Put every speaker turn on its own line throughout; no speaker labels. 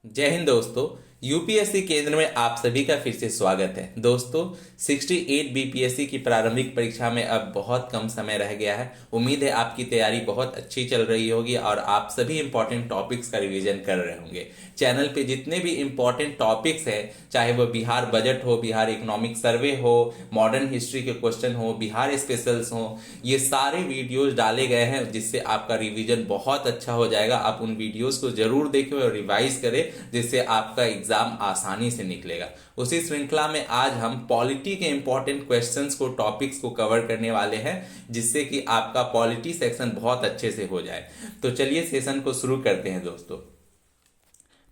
जय हिंद दोस्तों। यूपीएससी केंद्र में आप सभी का फिर से स्वागत है। दोस्तों 68 बीपीएससी की प्रारंभिक परीक्षा में अब बहुत कम समय रह गया है। उम्मीद है आपकी तैयारी बहुत अच्छी चल रही होगी और आप सभी इंपॉर्टेंट टॉपिक्स का रिवीजन कर रहे होंगे। चैनल पे जितने भी इंपॉर्टेंट टॉपिक्स हैं, चाहे वो बिहार बजट हो, बिहार इकोनॉमिक सर्वे हो, मॉडर्न हिस्ट्री के क्वेश्चन हो, बिहार स्पेशल्स हो, ये सारे वीडियोज डाले गए हैं जिससे आपका रिवीजन बहुत अच्छा हो जाएगा। आप उन वीडियोज को जरूर देखें और रिवाइज करें, जिससे आपका एग्जाम आसानी से निकलेगा। उसी श्रृंखला में आज हम पॉलिटी के इंपॉर्टेंट क्वेश्चंस को, टॉपिक्स को कवर करने वाले हैं, जिससे कि आपका पॉलिटी सेक्शन बहुत अच्छे से हो जाए। तो चलिए सेशन को शुरू करते हैं दोस्तों।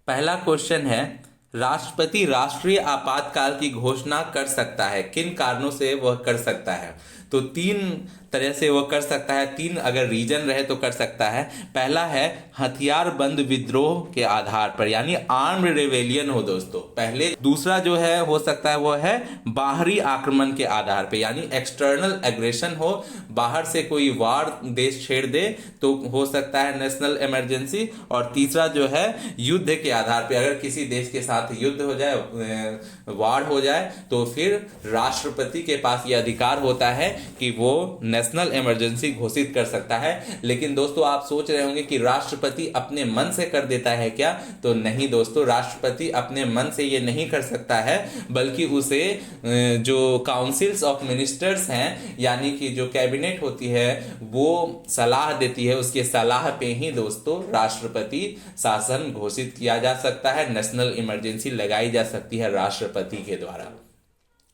पहला क्वेश्चन है, राष्ट्रपति राष्ट्रीय आपातकाल की घोषणा कर सकता है, किन कारणों से वह कर सकता है? तो तीन तरह से वह कर सकता है, तीन अगर रीजन रहे तो कर सकता है। पहला है हथियार बंद विद्रोह के आधार पर, यानी आर्म्ड रेवेलियन हो दोस्तों पहले। दूसरा जो है हो सकता है वो है बाहरी आक्रमण के आधार पर, यानी एक्सटर्नल एग्रेशन हो, बाहर से कोई वार देश छेड़ दे तो हो सकता है नेशनल इमरजेंसी। और तीसरा जो है युद्ध के आधार पर, अगर किसी देश के साथ युद्ध हो जाए, वार हो जाए, तो फिर राष्ट्रपति के पास यह अधिकार होता है कि वो नेशनल इमरजेंसी घोषित कर सकता है। लेकिन दोस्तों आप सोच रहे होंगे कि राष्ट्रपति अपने मन से कर देता है क्या? तो नहीं दोस्तों, राष्ट्रपति अपने मन से ये नहीं कर सकता है, बल्कि उसे जो काउंसिल्स ऑफ मिनिस्टर्स हैं, यानी कि जो कैबिनेट होती है, वो सलाह देती है। उसके सलाह पे ही दोस्तों राष्ट्रपति शासन घोषित किया जा सकता है, नेशनल इमरजेंसी लगाई जा सकती है राष्ट्रपति के द्वारा।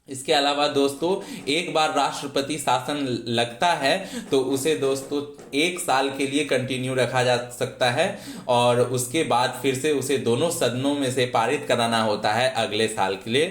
इसके अलावा दोस्तों एक बार राष्ट्रपति शासन लगता है तो उसे दोस्तों 1 साल के लिए कंटिन्यू रखा जा सकता है, और उसके बाद फिर से उसे दोनों सदनों में से पारित कराना होता है अगले साल के लिए,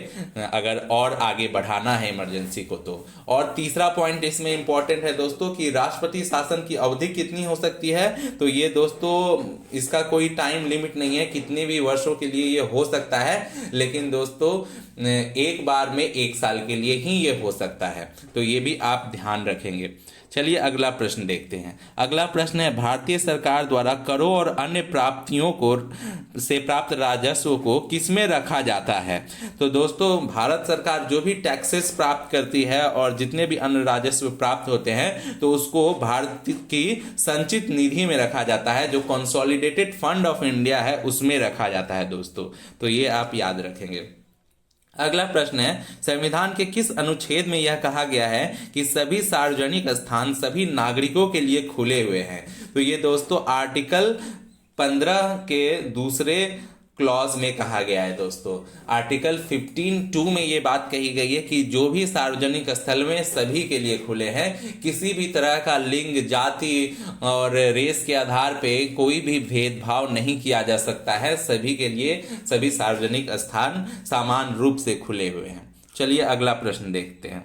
अगर और आगे बढ़ाना है इमरजेंसी को तो। और तीसरा पॉइंट इसमें इंपॉर्टेंट है दोस्तों कि राष्ट्रपति शासन की अवधि कितनी हो सकती है? तो ये दोस्तों इसका कोई टाइम लिमिट नहीं है, कितने भी वर्षों के लिए ये हो सकता है, लेकिन दोस्तों एक बार में 1 साल के लिए ही ये हो सकता है, तो ये भी आप ध्यान रखेंगे। चलिए अगला प्रश्न देखते हैं। अगला प्रश्न है, भारतीय सरकार द्वारा करों और अन्य प्राप्तियों को से प्राप्त राजस्व को किसमें रखा जाता है? तो दोस्तों भारत सरकार जो भी टैक्सेस प्राप्त करती है और जितने भी अन्य राजस्व प्राप्त होते हैं, तो उसको भारत की संचित निधि में रखा जाता है, जो कंसोलिडेटेड फंड ऑफ इंडिया है उसमें रखा जाता है दोस्तों। तो ये आप याद रखेंगे। अगला प्रश्न है, संविधान के किस अनुच्छेद में यह कहा गया है कि सभी सार्वजनिक स्थान सभी नागरिकों के लिए खुले हुए हैं? तो ये दोस्तों आर्टिकल 15 के दूसरे क्लॉज में कहा गया है दोस्तों। आर्टिकल 15(2) में ये बात कही गई है कि जो भी सार्वजनिक स्थल में सभी के लिए खुले हैं, किसी भी तरह का लिंग, जाति और रेस के आधार पे कोई भी भेदभाव नहीं किया जा सकता है। सभी के लिए सभी सार्वजनिक स्थान समान रूप से खुले हुए हैं। चलिए अगला प्रश्न देखते हैं।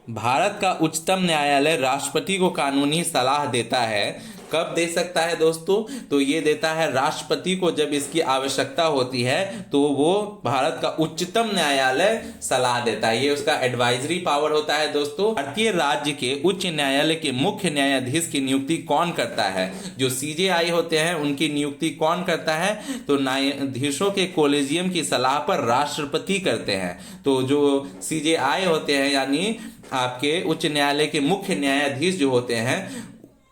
भारत का उच्चतम न्यायालय राष्ट्रपति को कानूनी सलाह देता है, कब दे सकता है दोस्तों? तो ये देता है राष्ट्रपति को जब इसकी आवश्यकता होती है, तो वो भारत का उच्चतम न्यायालय सलाह देता है। ये उसका एडवाइजरी पावर होता है दोस्तों। भारतीय राज्य के उच्च न्यायालय के मुख्य न्यायाधीश की नियुक्ति कौन करता है? जो सीजेआई होते हैं उनकी नियुक्ति कौन करता है? तो न्यायाधीशों के कोलेजियम की सलाह पर राष्ट्रपति करते हैं। तो जो सीजेआई होते हैं, यानी आपके उच्च न्यायालय के मुख्य न्यायाधीश जो होते हैं,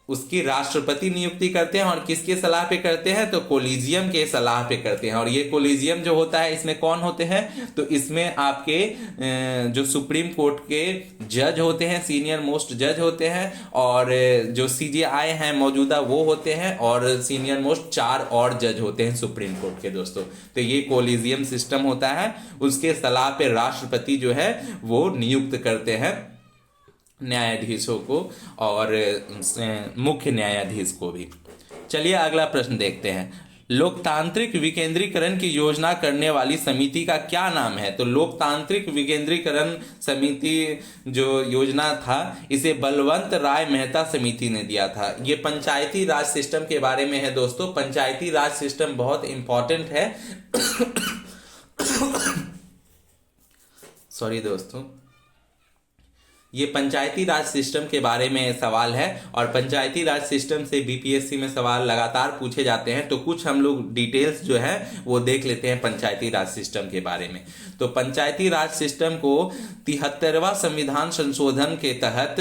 उसकी राष्ट्रपति नियुक्ति करते हैं। और किसके सलाह पे करते हैं? तो कोलिजियम के सलाह पे करते हैं। और ये कोलिजियम जो होता है, इसमें कौन होते हैं? तो इसमें आपके जो सुप्रीम कोर्ट के जज होते हैं, सीनियर मोस्ट जज होते हैं, और जो सीजेआई हैं मौजूदा वो होते हैं, और सीनियर मोस्ट 4 और जज होते हैं सुप्रीम कोर्ट के दोस्तों। तो ये कोलिजियम सिस्टम होता है, उसके सलाह पे राष्ट्रपति जो है वो नियुक्त करते हैं न्यायाधीशों को और मुख्य न्यायाधीश को भी। चलिए अगला प्रश्न देखते हैं। लोकतांत्रिक विकेंद्रीकरण की योजना करने वाली समिति का क्या नाम है? तो लोकतांत्रिक विकेंद्रीकरण समिति जो योजना था, इसे बलवंत राय मेहता समिति ने दिया था। ये पंचायती राज सिस्टम के बारे में है दोस्तों। पंचायती राज सिस्टम बहुत इंपॉर्टेंट है सॉरी दोस्तों। ये पंचायती राज सिस्टम के बारे में सवाल है और पंचायती राज सिस्टम से बीपीएससी में सवाल लगातार पूछे जाते हैं। तो कुछ हम लोग डिटेल्स जो है वो देख लेते हैं पंचायती राज सिस्टम के बारे में। तो पंचायती राज सिस्टम को 73वां संविधान संशोधन के तहत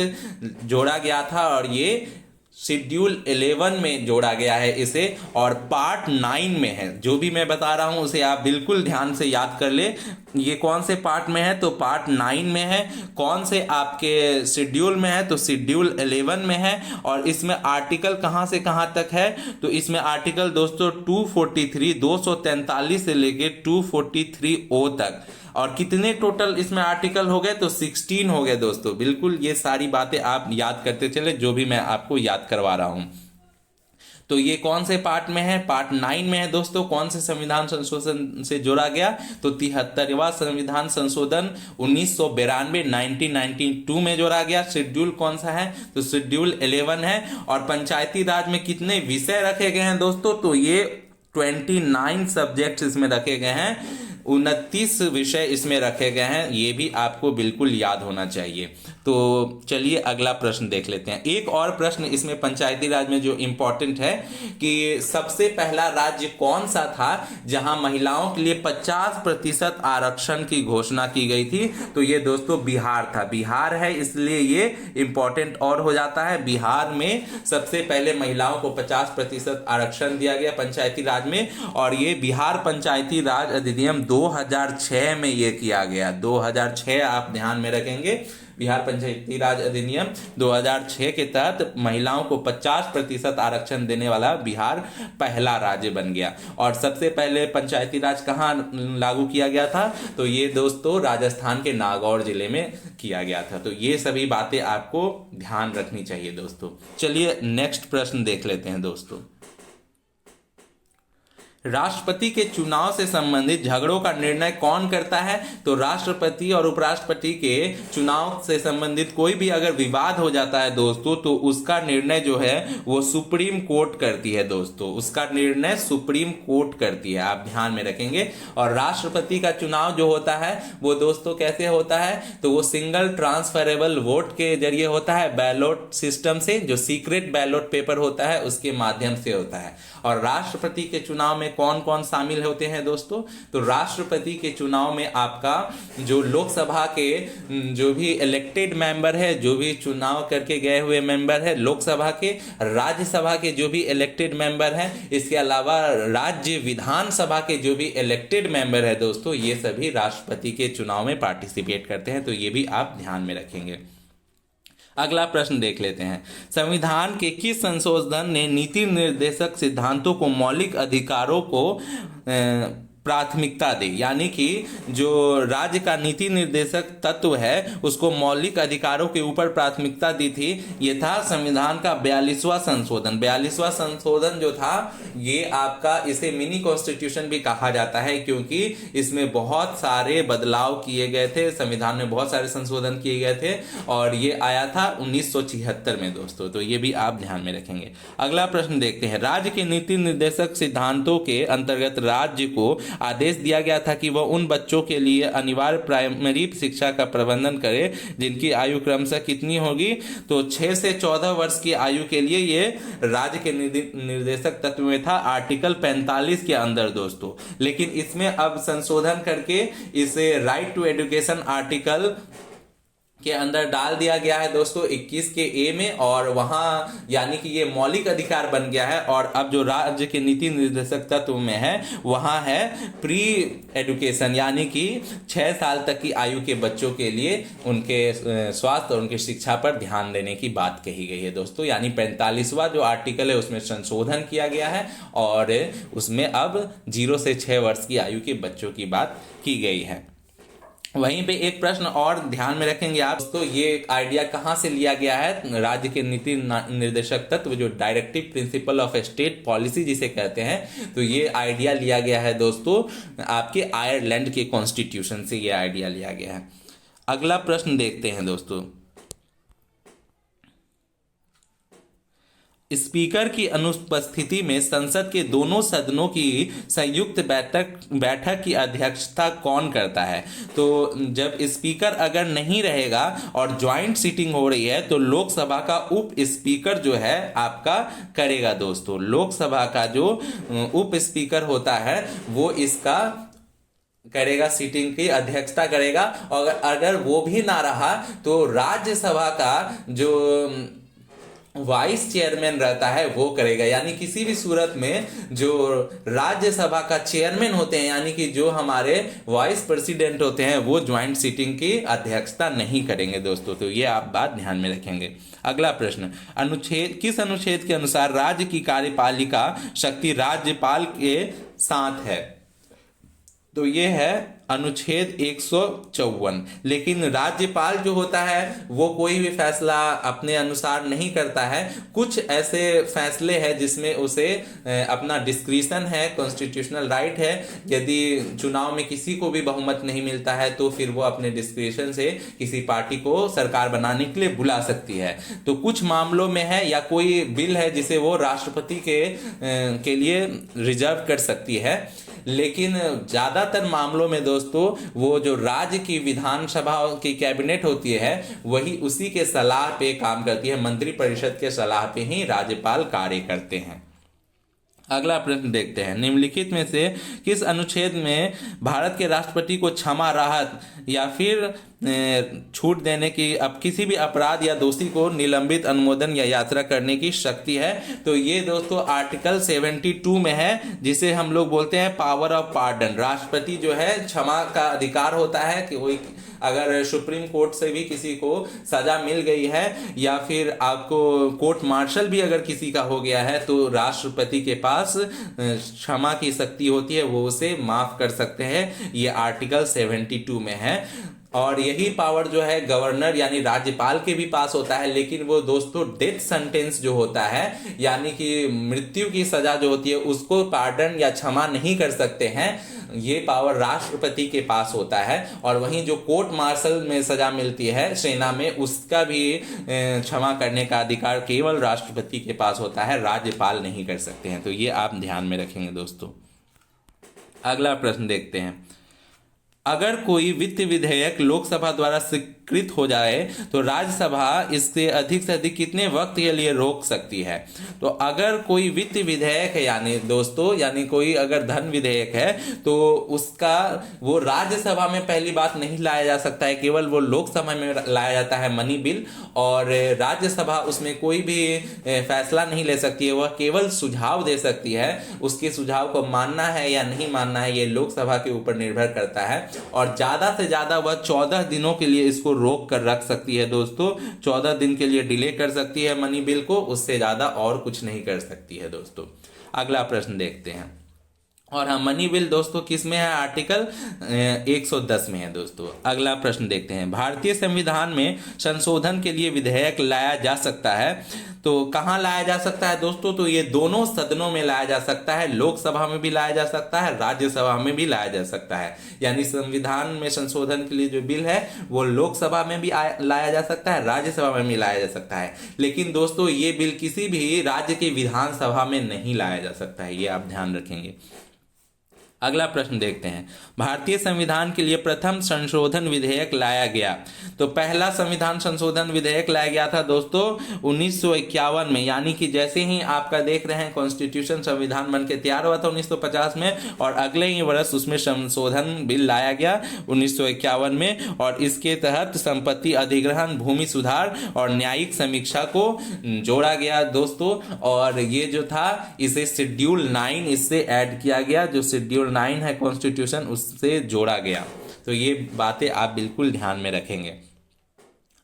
जोड़ा गया था और ये शेड्यूल 11 में जोड़ा गया है इसे, और पार्ट 9 में है। जो भी मैं बता रहा हूं उसे आप बिल्कुल ध्यान से याद कर ले। ये कौन से पार्ट में है, तो पार्ट 9 में है। कौन से आपके शेड्यूल में है, तो शेड्यूल 11 में है। और इसमें आर्टिकल कहां से कहां तक है, तो इसमें आर्टिकल दोस्तों 243 243 से लेके 243O तक। और कितने टोटल इसमें आर्टिकल हो गए, तो 16 हो गए दोस्तों। बिल्कुल ये सारी बातें आप याद करते चले जो भी मैं आपको याद करवा रहा हूं। तो ये कौन से पार्ट में है, पार्ट 9 में है दोस्तों। कौन से संविधान संशोधन से जोड़ा गया, तो 73वां संविधान संशोधन 1992 1992 में जोड़ा गया। शेड्यूल कौन सा है, तो शेड्यूल 11 है। और पंचायती राज में कितने विषय रखे गए हैं दोस्तों, तो ये 29 सब्जेक्ट इसमें रखे गए हैं, 29 विषय इसमें रखे गए हैं। ये भी आपको बिल्कुल याद होना चाहिए। तो चलिए अगला प्रश्न देख लेते हैं। एक और प्रश्न इसमें पंचायती राज में जो इंपॉर्टेंट है कि सबसे पहला राज्य कौन सा था जहां महिलाओं के लिए 50% आरक्षण की घोषणा की गई थी, तो ये दोस्तों बिहार था। बिहार है इसलिए ये इंपॉर्टेंट और हो जाता है। बिहार में सबसे पहले महिलाओं को 50% आरक्षण दिया गया पंचायती राज में, और ये बिहार पंचायती राज अधिनियम 2006 में ये किया गया। 2006 आप ध्यान में रखेंगे। बिहार पंचायती राज अधिनियम 2006 के तहत महिलाओं को 50% आरक्षण देने वाला बिहार पहला राज्य बन गया। और सबसे पहले पंचायती राज कहाँ लागू किया गया था, तो ये दोस्तों राजस्थान के नागौर जिले में किया गया था। तो ये सभी बातें आपको ध्यान रखनी चाहिए दोस्तों। चलिए नेक्स्ट प्रश्न देख लेते हैं दोस्तों। राष्ट्रपति के चुनाव से संबंधित झगड़ों का निर्णय कौन करता है, तो राष्ट्रपति और उपराष्ट्रपति के चुनाव से संबंधित कोई भी अगर विवाद हो जाता है दोस्तों, तो उसका निर्णय जो है वो सुप्रीम कोर्ट करती है दोस्तों। उसका निर्णय सुप्रीम कोर्ट करती है, आप ध्यान में रखेंगे। और राष्ट्रपति का चुनाव जो होता है वो दोस्तों कैसे होता है, तो वो सिंगल ट्रांसफरेबल वोट के जरिए होता है, बैलेट सिस्टम से, जो सीक्रेट बैलेट पेपर होता है उसके माध्यम से होता है। और राष्ट्रपति के चुनाव में कौन कौन शामिल होते हैं दोस्तों, तो राष्ट्रपति के चुनाव में आपका जो लोकसभा के जो भी इलेक्टेड मेंबर है, जो भी चुनाव करके गए हुए मेंबर है लोकसभा के, राज्यसभा के जो भी इलेक्टेड मेंबर हैं, इसके अलावा राज्य विधानसभा के जो भी इलेक्टेड मेंबर है दोस्तों, ये सभी राष्ट्रपति के चुनाव में पार्टिसिपेट करते हैं। तो ये भी आप ध्यान में रखेंगे। अगला प्रश्न देख लेते हैं। संविधान के किस संशोधन ने नीति निर्देशक सिद्धांतों को मौलिक अधिकारों को प्राथमिकता दी, यानी कि जो राज्य का नीति निर्देशक तत्व है उसको मौलिक अधिकारों के ऊपर प्राथमिकता दी थी। ये था संविधान का 42वां संशोधन। 42वां संशोधन जो था ये आपका, इसे मिनी कॉन्स्टिट्यूशन भी कहा जाता है क्योंकि इसमें बहुत सारे बदलाव किए गए थे, संविधान में बहुत सारे संशोधन किए गए थे और ये आया था 1976 में दोस्तों। तो ये भी आप ध्यान में रखेंगे। अगला प्रश्न देखते हैं। राज्य के नीति निर्देशक सिद्धांतों के अंतर्गत राज्य को आदेश दिया गया था कि वह उन बच्चों के लिए अनिवार्य प्राइमरी शिक्षा का प्रबंधन करे जिनकी आयु क्रमशः कितनी होगी, तो 6 से 14 वर्ष की आयु के लिए ये राज्य के निर्देशक तत्व में था, आर्टिकल 45 के अंदर दोस्तों। लेकिन इसमें अब संशोधन करके इसे राइट टू एजुकेशन आर्टिकल के अंदर डाल दिया गया है दोस्तों 21 के ए में, और वहां यानी कि ये मौलिक अधिकार बन गया है। और अब जो राज्य के नीति निर्देशक तत्व में है वहां है प्री एजुकेशन, यानी कि 6 साल तक की आयु के बच्चों के लिए उनके स्वास्थ्य और उनकी शिक्षा पर ध्यान देने की बात कही गई है दोस्तों। यानी 45वां जो आर्टिकल है उसमें संशोधन किया गया है और उसमें अब 0 से 6 वर्ष की आयु के बच्चों की बात की गई है। वहीं पे एक प्रश्न और ध्यान में रखेंगे आप दोस्तों, ये आइडिया कहाँ से लिया गया है, राज्य के नीति निर्देशक तत्व जो directive principle of state policy जिसे कहते हैं, तो ये आइडिया लिया गया है दोस्तों आपके आयरलैंड के कॉन्स्टिट्यूशन से ये आइडिया लिया गया है। अगला प्रश्न देखते हैं दोस्तों। स्पीकर की अनुपस्थिति में संसद के दोनों सदनों की संयुक्त बैठक की अध्यक्षता कौन करता है? तो जब स्पीकर अगर नहीं रहेगा और ज्वाइंट सीटिंग हो रही है तो लोकसभा का उप स्पीकर जो है आपका करेगा दोस्तों। लोकसभा का जो उप स्पीकर होता है वो इसका करेगा, सीटिंग की अध्यक्षता करेगा। और अगर वो भी ना रहा तो राज्यसभा का जो वाइस चेयरमैन रहता है वो करेगा। यानी किसी भी सूरत में जो राज्यसभा का चेयरमैन होते हैं यानी कि जो हमारे वाइस प्रेसिडेंट होते हैं वो ज्वाइंट सीटिंग की अध्यक्षता नहीं करेंगे दोस्तों। तो ये आप बात ध्यान में रखेंगे। अगला प्रश्न, किस अनुच्छेद के अनुसार राज्य की कार्यपालिका शक्ति राज्यपाल के साथ है? तो ये है अनुच्छेद 154। लेकिन राज्यपाल जो होता है वो कोई भी फैसला अपने अनुसार नहीं करता है। कुछ ऐसे फैसले हैं जिसमें उसे अपना डिस्क्रिशन है, कॉन्स्टिट्यूशनल राइट है। यदि चुनाव में किसी को भी बहुमत नहीं मिलता है तो फिर वो अपने डिस्क्रिशन से किसी पार्टी को सरकार बनाने के लिए बुला सकती है। तो कुछ मामलों में है या कोई बिल है जिसे वो राष्ट्रपति के लिए रिजर्व कर सकती है। लेकिन ज्यादातर मामलों में दोस्तों वो जो राज्य की विधानसभा की कैबिनेट होती है वही उसी के सलाह पे काम करती है। मंत्रिपरिषद के सलाह पे ही राज्यपाल कार्य करते हैं। अगला प्रश्न देखते हैं, निम्नलिखित में से किस अनुच्छेद में भारत के राष्ट्रपति को क्षमा, राहत या फिर छूट देने की अब किसी भी अपराध या दोषी को निलंबित, अनुमोदन या यात्रा करने की शक्ति है? तो ये दोस्तों आर्टिकल 72 में है जिसे हम लोग बोलते हैं पावर ऑफ पार्डन। राष्ट्रपति जो है क्षमा का अधिकार होता है कि कोई अगर सुप्रीम कोर्ट से भी किसी को सजा मिल गई है या फिर आपको कोर्ट मार्शल भी अगर किसी का हो गया है तो राष्ट्रपति के पास क्षमा की शक्ति होती है, वो उसे माफ कर सकते हैं। ये आर्टिकल 72 में है। और यही पावर जो है गवर्नर यानी राज्यपाल के भी पास होता है। लेकिन वो दोस्तों डेथ सेंटेंस जो होता है यानी कि मृत्यु की सजा जो होती है उसको पार्डन या क्षमा नहीं कर सकते हैं। ये पावर राष्ट्रपति के पास होता है। और वहीं जो कोर्ट मार्शल में सजा मिलती है सेना में उसका भी क्षमा करने का अधिकार केवल राष्ट्रपति के पास होता है, राज्यपाल नहीं कर सकते हैं। तो ये आप ध्यान में रखेंगे दोस्तों। अगला प्रश्न देखते हैं, अगर कोई वित्त विधेयक लोकसभा द्वारा स्वीकृत हो जाए तो राज्यसभा इससे अधिक कितने वक्त के लिए रोक सकती है? तो अगर कोई वित्त विधेयक है यानी दोस्तों यानी कोई अगर धन विधेयक है तो उसका वो राज्यसभा में पहली बात नहीं लाया जा सकता है, केवल वो लोकसभा में लाया जाता है मनी बिल। और राज्यसभा उसमें कोई भी फैसला नहीं ले सकती है, वह केवल सुझाव दे सकती है। उसके सुझाव को मानना है या नहीं मानना है ये लोकसभा के ऊपर निर्भर करता है। और ज्यादा से ज्यादा वह 14 दिनों के लिए इसको रोक कर रख सकती है दोस्तों। 14 दिन के लिए डिले कर सकती है मनी बिल को, उससे ज्यादा और कुछ नहीं कर सकती है दोस्तों। अगला प्रश्न देखते हैं। और हाँ, मनी बिल दोस्तों किस में है? आर्टिकल 110 में है दोस्तों। अगला प्रश्न देखते हैं, भारतीय संविधान में संशोधन के लिए विधेयक लाया जा सकता है तो कहाँ लाया जा सकता है दोस्तों? तो ये दोनों सदनों में लाया जा सकता है, लोकसभा में भी लाया जा सकता है, राज्यसभा में भी लाया जा सकता है। यानी संविधान में संशोधन के लिए जो बिल है वो लोकसभा में भी लाया जा सकता है, राज्यसभा में भी लाया जा सकता है। लेकिन दोस्तों ये बिल किसी भी राज्य की विधानसभा में नहीं लाया जा सकता है, ये आप ध्यान रखेंगे। अगला प्रश्न देखते हैं, भारतीय संविधान के लिए प्रथम संशोधन विधेयक लाया गया। तो पहला संविधान संशोधन विधेयक लाया गया था दोस्तों 1951 में। यानी कि जैसे ही आपका देख रहे हैं कॉन्स्टिट्यूशन संविधान बन के तैयार हुआ था 1950 में और अगले ही वर्ष उसमें संशोधन बिल लाया गया 1951 में। और इसके तहत संपत्ति अधिग्रहण, भूमि सुधार और न्यायिक समीक्षा को जोड़ा गया दोस्तों। और ये जो था इसे शेड्यूल 9 इससे ऐड किया गया, जो शेड्यूल 9 है कॉन्स्टिट्यूशन उससे जोड़ा गया। तो ये बातें आप बिल्कुल ध्यान में रखेंगे।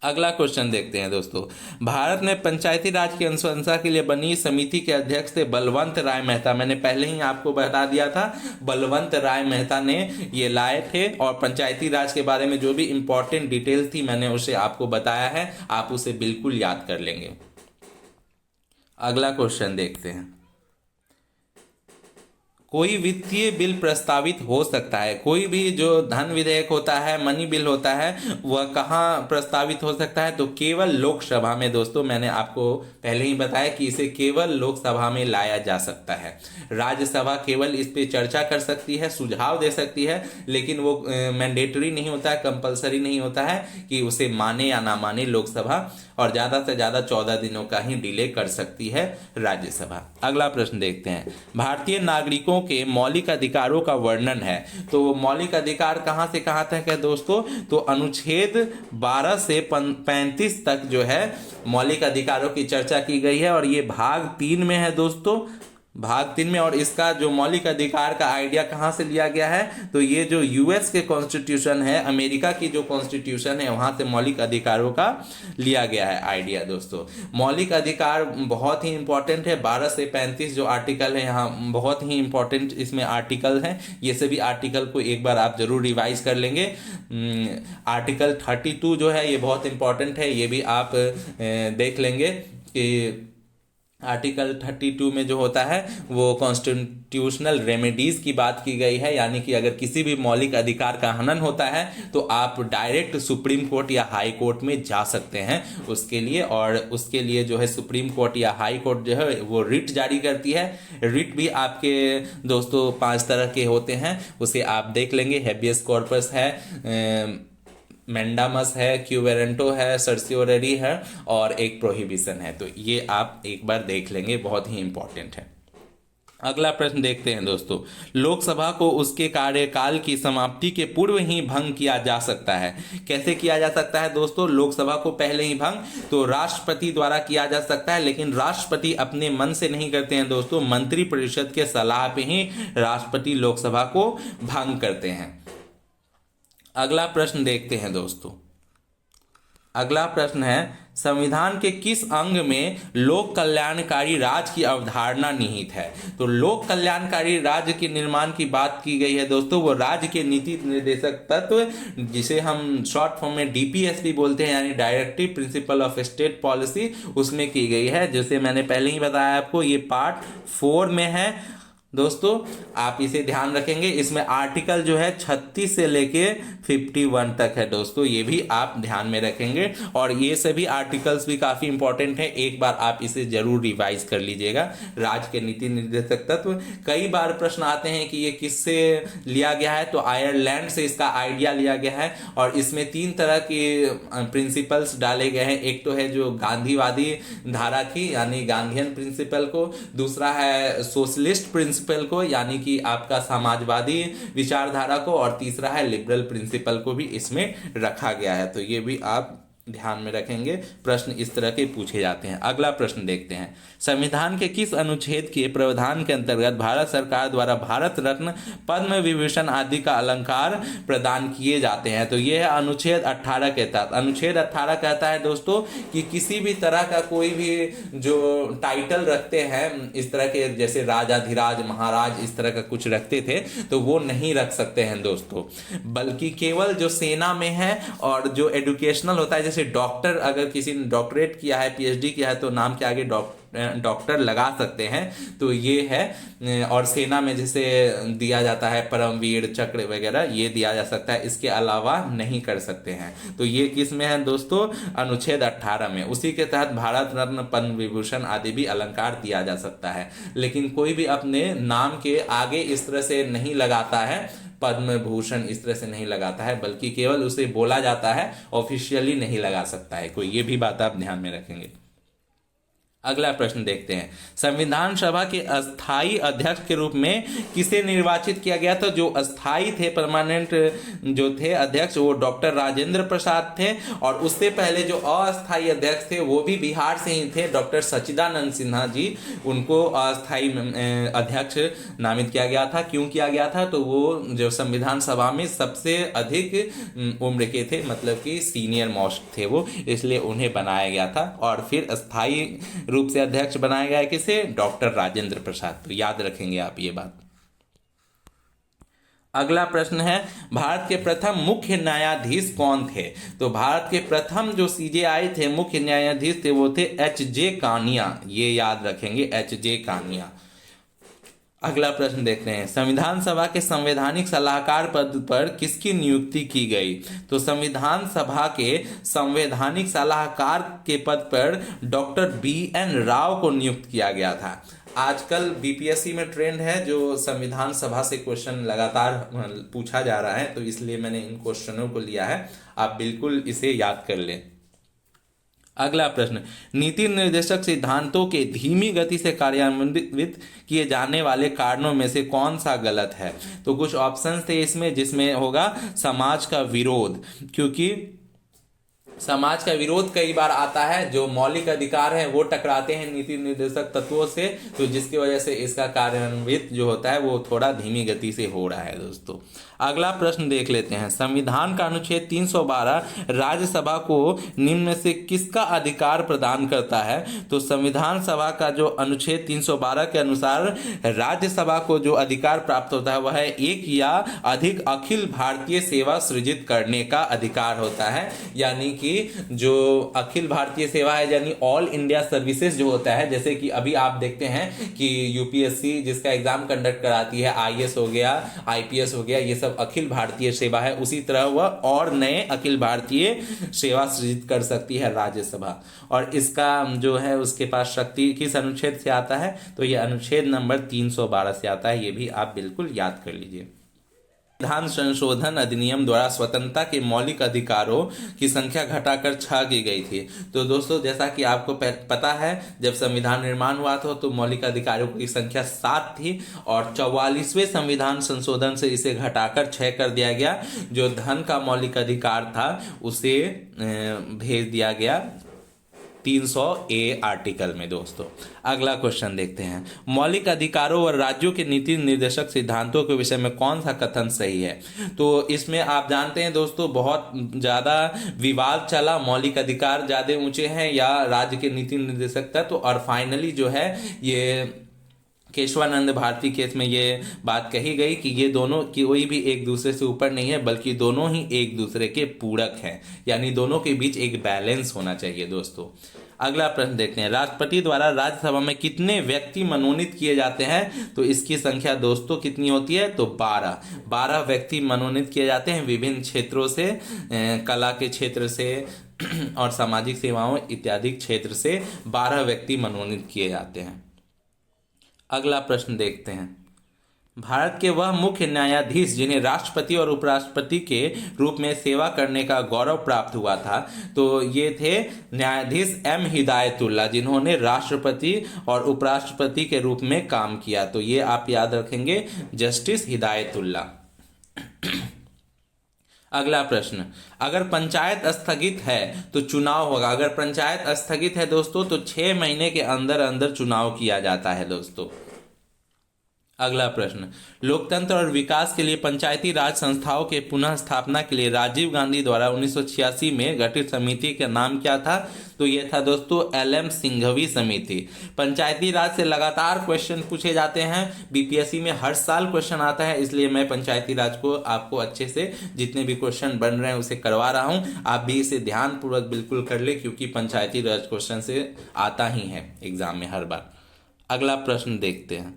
अगला क्वेश्चन देखते हैं दोस्तों, भारत में पंचायती राज की अनुशंसा के लिए बनी समिति के अध्यक्ष थे बलवंत राय मेहता। मैंने पहले ही आपको बता दिया था, बलवंत राय मेहता ने ये लाए थे। और पंचायती राज के बारे में जो भी इंपॉर्टेंट डिटेल्स थी मैंने उसे आपको बताया है, आप उसे बिल्कुल याद कर लेंगे। अगला क्वेश्चन देखते हैं, कोई वित्तीय बिल प्रस्तावित हो सकता है। कोई भी जो धन विधेयक होता है, मनी बिल होता है, वह कहाँ प्रस्तावित हो सकता है? तो केवल लोकसभा में दोस्तों। मैंने आपको पहले ही बताया कि इसे केवल लोकसभा में लाया जा सकता है। राज्यसभा केवल इस पे चर्चा कर सकती है, सुझाव दे सकती है, लेकिन वो मैंडेटरी नहीं होता है, कंपलसरी नहीं होता है कि उसे माने या ना माने लोकसभा, और ज्यादा से ज्यादा 14 दिनों का ही डिले कर सकती है राज्यसभा। अगला प्रश्न देखते हैं। भारतीय नागरिकों के मौलिक अधिकारों का वर्णन है। तो मौलिक अधिकार कहां से कहां तक है दोस्तों? तो अनुच्छेद 12 से 35 तक जो है मौलिक अधिकारों की चर्चा की गई है, और ये भाग 3 में है दोस्तों, भाग 3 में। और इसका जो मौलिक अधिकार का आइडिया कहां से लिया गया है? तो ये जो यूएस के कॉन्स्टिट्यूशन है, अमेरिका की जो कॉन्स्टिट्यूशन है, वहां से मौलिक अधिकारों का लिया गया है आइडिया दोस्तों। मौलिक अधिकार बहुत ही इंपॉर्टेंट है। 12 से 35 जो आर्टिकल है यहाँ बहुत ही इंपॉर्टेंट इसमें आर्टिकल हैं। ये सभी आर्टिकल को एक बार आप जरूर रिवाइज कर लेंगे। आर्टिकल 32 जो है ये बहुत इंपॉर्टेंट है, ये भी आप देख लेंगे कि आर्टिकल 32 में जो होता है वो कॉन्स्टिट्यूशनल रेमेडीज की बात की गई है, यानी कि अगर किसी भी मौलिक अधिकार का हनन होता है तो आप डायरेक्ट सुप्रीम कोर्ट या हाई कोर्ट में जा सकते हैं उसके लिए। और उसके लिए जो है सुप्रीम कोर्ट या हाई कोर्ट जो है वो रिट जारी करती है। रिट भी आपके दोस्तों 5 तरह के होते हैं, उसे आप देख लेंगे। हेबियस कॉर्पस है, मैंडामस है, क्यूवेरेंटो है, सर्सियोररी है, और एक प्रोहिबिशन है। तो ये आप एक बार देख लेंगे, बहुत ही इंपॉर्टेंट है। अगला प्रश्न देखते हैं दोस्तों। लोकसभा को उसके कार्यकाल की समाप्ति के पूर्व ही भंग किया जा सकता है। कैसे किया जा सकता है दोस्तों? लोकसभा को पहले ही भंग तो राष्ट्रपति द्वारा किया जा सकता है, लेकिन राष्ट्रपति अपने मन से नहीं करते हैं दोस्तों, मंत्रिपरिषद के सलाह पे ही राष्ट्रपति लोकसभा को भंग करते हैं। अगला प्रश्न देखते हैं दोस्तों। अगला प्रश्न है, संविधान के किस अंग में लोक कल्याणकारी राज्य की अवधारणा निहित है? तो लोक कल्याणकारी राज्य के निर्माण की बात की गई है दोस्तों, वो राज्य के नीति निर्देशक तत्व, जिसे हम शॉर्ट फॉर्म में डीपीएसपी बोलते हैं, यानी directive principle of state policy, उसमें की गई है। जैसे मैंने पहले ही बताया आपको, ये पार्ट 4 में है दोस्तों, आप इसे ध्यान रखेंगे। इसमें आर्टिकल जो है 36 से लेके 51 तक है दोस्तों, ये भी आप ध्यान में रखेंगे। और ये सभी आर्टिकल्स भी काफी इंपॉर्टेंट है, एक बार आप इसे जरूर रिवाइज कर लीजिएगा। राज्य के नीति निर्देशक तत्व, कई बार प्रश्न आते हैं कि ये किससे लिया गया है? तो आयरलैंड से इसका आइडिया लिया गया है, और इसमें 3 तरह के प्रिंसिपल्स डाले गए हैं। एक तो है जो गांधीवादी धारा की, यानी गांधीयन प्रिंसिपल को, दूसरा है सोशलिस्ट प्रिंसिपल को, यानी कि आपका समाजवादी विचारधारा को, और तीसरा है लिबरल प्रिंसिपल को भी इसमें रखा गया है। तो ये भी आप ध्यान में रखेंगे, प्रश्न इस तरह के पूछे जाते हैं। अगला प्रश्न देखते हैं। संविधान के किस अनुच्छेद के प्रावधान के अंतर्गत भारत सरकार द्वारा भारत रत्न, पद्म विभूषण आदि का अलंकार प्रदान किए जाते हैं? तो यह है अनुच्छेद 18 के तहत। अनुच्छेद 18 कहता है दोस्तों कि किसी भी तरह का कोई भी जो टाइटल रखते हैं इस तरह के, जैसे राजाधिराज, महाराज, इस तरह का कुछ रखते थे, तो वो नहीं रख सकते हैं दोस्तों, बल्कि केवल जो सेना में है और जो एजुकेशनल होता है, जैसे डॉक्टर, अगर किसी ने डॉक्टरेट किया है, पीएचडी किया है, तो नाम के आगे डॉक्टर लगा सकते हैं। तो ये है। और सेना में जैसे दिया जाता है परमवीर चक्र वगैरह, ये दिया जा सकता है, इसके अलावा नहीं कर सकते हैं। तो ये किस में है दोस्तों? अनुच्छेद 18 में। उसी के तहत भारत रत्न, पद्म विभूषण आदि भी अलंकार दिया जा सकता है, लेकिन कोई भी अपने नाम के आगे इस तरह से नहीं लगाता है, पद्म भूषण इस तरह से नहीं लगाता है, बल्कि केवल उसे बोला जाता है, ऑफिशियली नहीं लगा सकता है कोई। ये भी बात आप ध्यान में रखेंगे। अगला प्रश्न देखते हैं। संविधान सभा के अस्थाई अध्यक्ष के रूप में किसे निर्वाचित किया गया था? जो अस्थाई थे, परमानेंट जो थे अध्यक्ष, वो डॉक्टर राजेंद्र प्रसाद थे। और उससे पहले जो अस्थाई अध्यक्ष थे वो भी बिहार से ही थे, डॉक्टर सच्चिदानंद सिन्हा जी। उनको अस्थाई अध्यक्ष नामित किया गया था। क्यों किया गया था? तो वो जो संविधान सभा में सबसे अधिक उम्र के थे, मतलब कि सीनियर मोस्ट थे वो, इसलिए उन्हें बनाया गया था। और फिर अस्थाई रूप से अध्यक्ष बनाया गया है किसे? डॉक्टर राजेंद्र प्रसाद। तो याद रखेंगे आप ये बात। अगला प्रश्न है, भारत के प्रथम मुख्य न्यायाधीश कौन थे? तो भारत के प्रथम जो सीजेआई थे, मुख्य न्यायाधीश थे, वो थे एच जे कानिया। ये याद रखेंगे, एच जे कानिया। अगला प्रश्न देखते हैं, संविधान सभा के संवैधानिक सलाहकार पद पर किसकी नियुक्ति की गई? तो संविधान सभा के संवैधानिक सलाहकार के पद पर डॉक्टर BN राव को नियुक्त किया गया था। आजकल बीपीएससी में ट्रेंड है जो संविधान सभा से क्वेश्चन लगातार पूछा जा रहा है, तो इसलिए मैंने इन क्वेश्चनों को लिया है, आप बिल्कुल इसे याद कर लें। अगला प्रश्न, नीति निर्देशक सिद्धांतों के धीमी गति से कार्यान्वित किए जाने वाले कारणों में से कौन सा गलत है? तो कुछ ऑप्शंस थे इसमें, जिसमें होगा समाज का विरोध, क्योंकि समाज का विरोध कई बार आता है, जो मौलिक अधिकार है वो टकराते हैं नीति निर्देशक तत्वों से, तो जिसकी वजह से इसका कार्यान्वित जो होता है वो थोड़ा धीमी गति से हो रहा है दोस्तों। अगला प्रश्न देख लेते हैं, संविधान का अनुच्छेद 312 राज्यसभा को निम्न में से किसका अधिकार प्रदान करता है? तो संविधान सभा का जो अनुच्छेद 312 के अनुसार राज्यसभा को जो अधिकार प्राप्त होता है वह है एक या अधिक अखिल भारतीय सेवा सृजित करने का अधिकार होता है। यानी कि जो अखिल भारतीय सेवा है, यानी ऑल इंडिया सर्विसेज जो होता है, जैसे कि अभी आप देखते हैं कि यूपीएससी जिसका एग्जाम कंडक्ट कराती है, आईएएस हो गया, आईपीएस हो गया, ये सब अखिल भारतीय सेवा है, उसी तरह वह और नए अखिल भारतीय सेवा सृजित कर सकती है राज्यसभा। और इसका जो है उसके पास शक्ति किस अनुच्छेद से आता है? तो यह अनुच्छेद नंबर 312 से आता है, ये भी आप बिल्कुल याद कर लीजिए। संविधान संशोधन अधिनियम द्वारा स्वतंत्रता के मौलिक अधिकारों की संख्या घटाकर 6 की गई थी। तो दोस्तों, जैसा कि आपको पता है, जब संविधान निर्माण हुआ था तो मौलिक अधिकारों की संख्या 7 थी, और 44वें संविधान संशोधन से इसे घटाकर 6 कर दिया गया। जो धन का मौलिक अधिकार था उसे भेज दिया गया 300A आर्टिकल में दोस्तों। अगला क्वेश्चन देखते हैं, मौलिक अधिकारों और राज्यों के नीति निर्देशक सिद्धांतों के विषय में कौन सा कथन सही है? तो इसमें आप जानते हैं दोस्तों, बहुत ज़्यादा विवाद चला, मौलिक अधिकार ज़्यादा ऊंचे हैं या राज्य के नीति निर्देशक तत्व, और फाइनली जो है ये केशवानंद भारती केस में ये बात कही गई कि ये दोनों कोई भी एक दूसरे से ऊपर नहीं है, बल्कि दोनों ही एक दूसरे के पूरक हैं, यानी दोनों के बीच एक बैलेंस होना चाहिए दोस्तों। अगला प्रश्न देखते हैं, राष्ट्रपति द्वारा राज्यसभा में कितने व्यक्ति मनोनीत किए जाते हैं? तो इसकी संख्या दोस्तों कितनी होती है? तो 12 व्यक्ति मनोनीत किए जाते हैं विभिन्न क्षेत्रों से, कला के क्षेत्र से और सामाजिक सेवाओं इत्यादि क्षेत्र से 12 व्यक्ति मनोनीत किए जाते हैं। अगला प्रश्न देखते हैं, भारत के वह मुख्य न्यायाधीश जिन्हें राष्ट्रपति और उपराष्ट्रपति के रूप में सेवा करने का गौरव प्राप्त हुआ था, तो ये थे न्यायाधीश M हिदायतुल्ला, जिन्होंने राष्ट्रपति और उपराष्ट्रपति के रूप में काम किया। तो ये आप याद रखेंगे, जस्टिस हिदायतुल्ला। अगला प्रश्न, अगर पंचायत स्थगित है तो चुनाव होगा? अगर पंचायत स्थगित है दोस्तों तो 6 महीने के अंदर अंदर चुनाव किया जाता है दोस्तों। अगला प्रश्न, लोकतंत्र और विकास के लिए पंचायती राज संस्थाओं के पुनः स्थापना के लिए राजीव गांधी द्वारा 1986 में गठित समिति का नाम क्या था? तो ये था दोस्तों LM सिंघवी समिति। पंचायती राज से लगातार क्वेश्चन पूछे जाते हैं, बीपीएससी में हर साल क्वेश्चन आता है, इसलिए मैं पंचायती राज को आपको अच्छे से जितने भी क्वेश्चन बन रहे हैं उसे करवा रहा हूं। आप भी इसे ध्यानपूर्वक बिल्कुल कर ले, क्योंकि पंचायती राज क्वेश्चन से आता ही है एग्जाम में हर बार। अगला प्रश्न देखते हैं,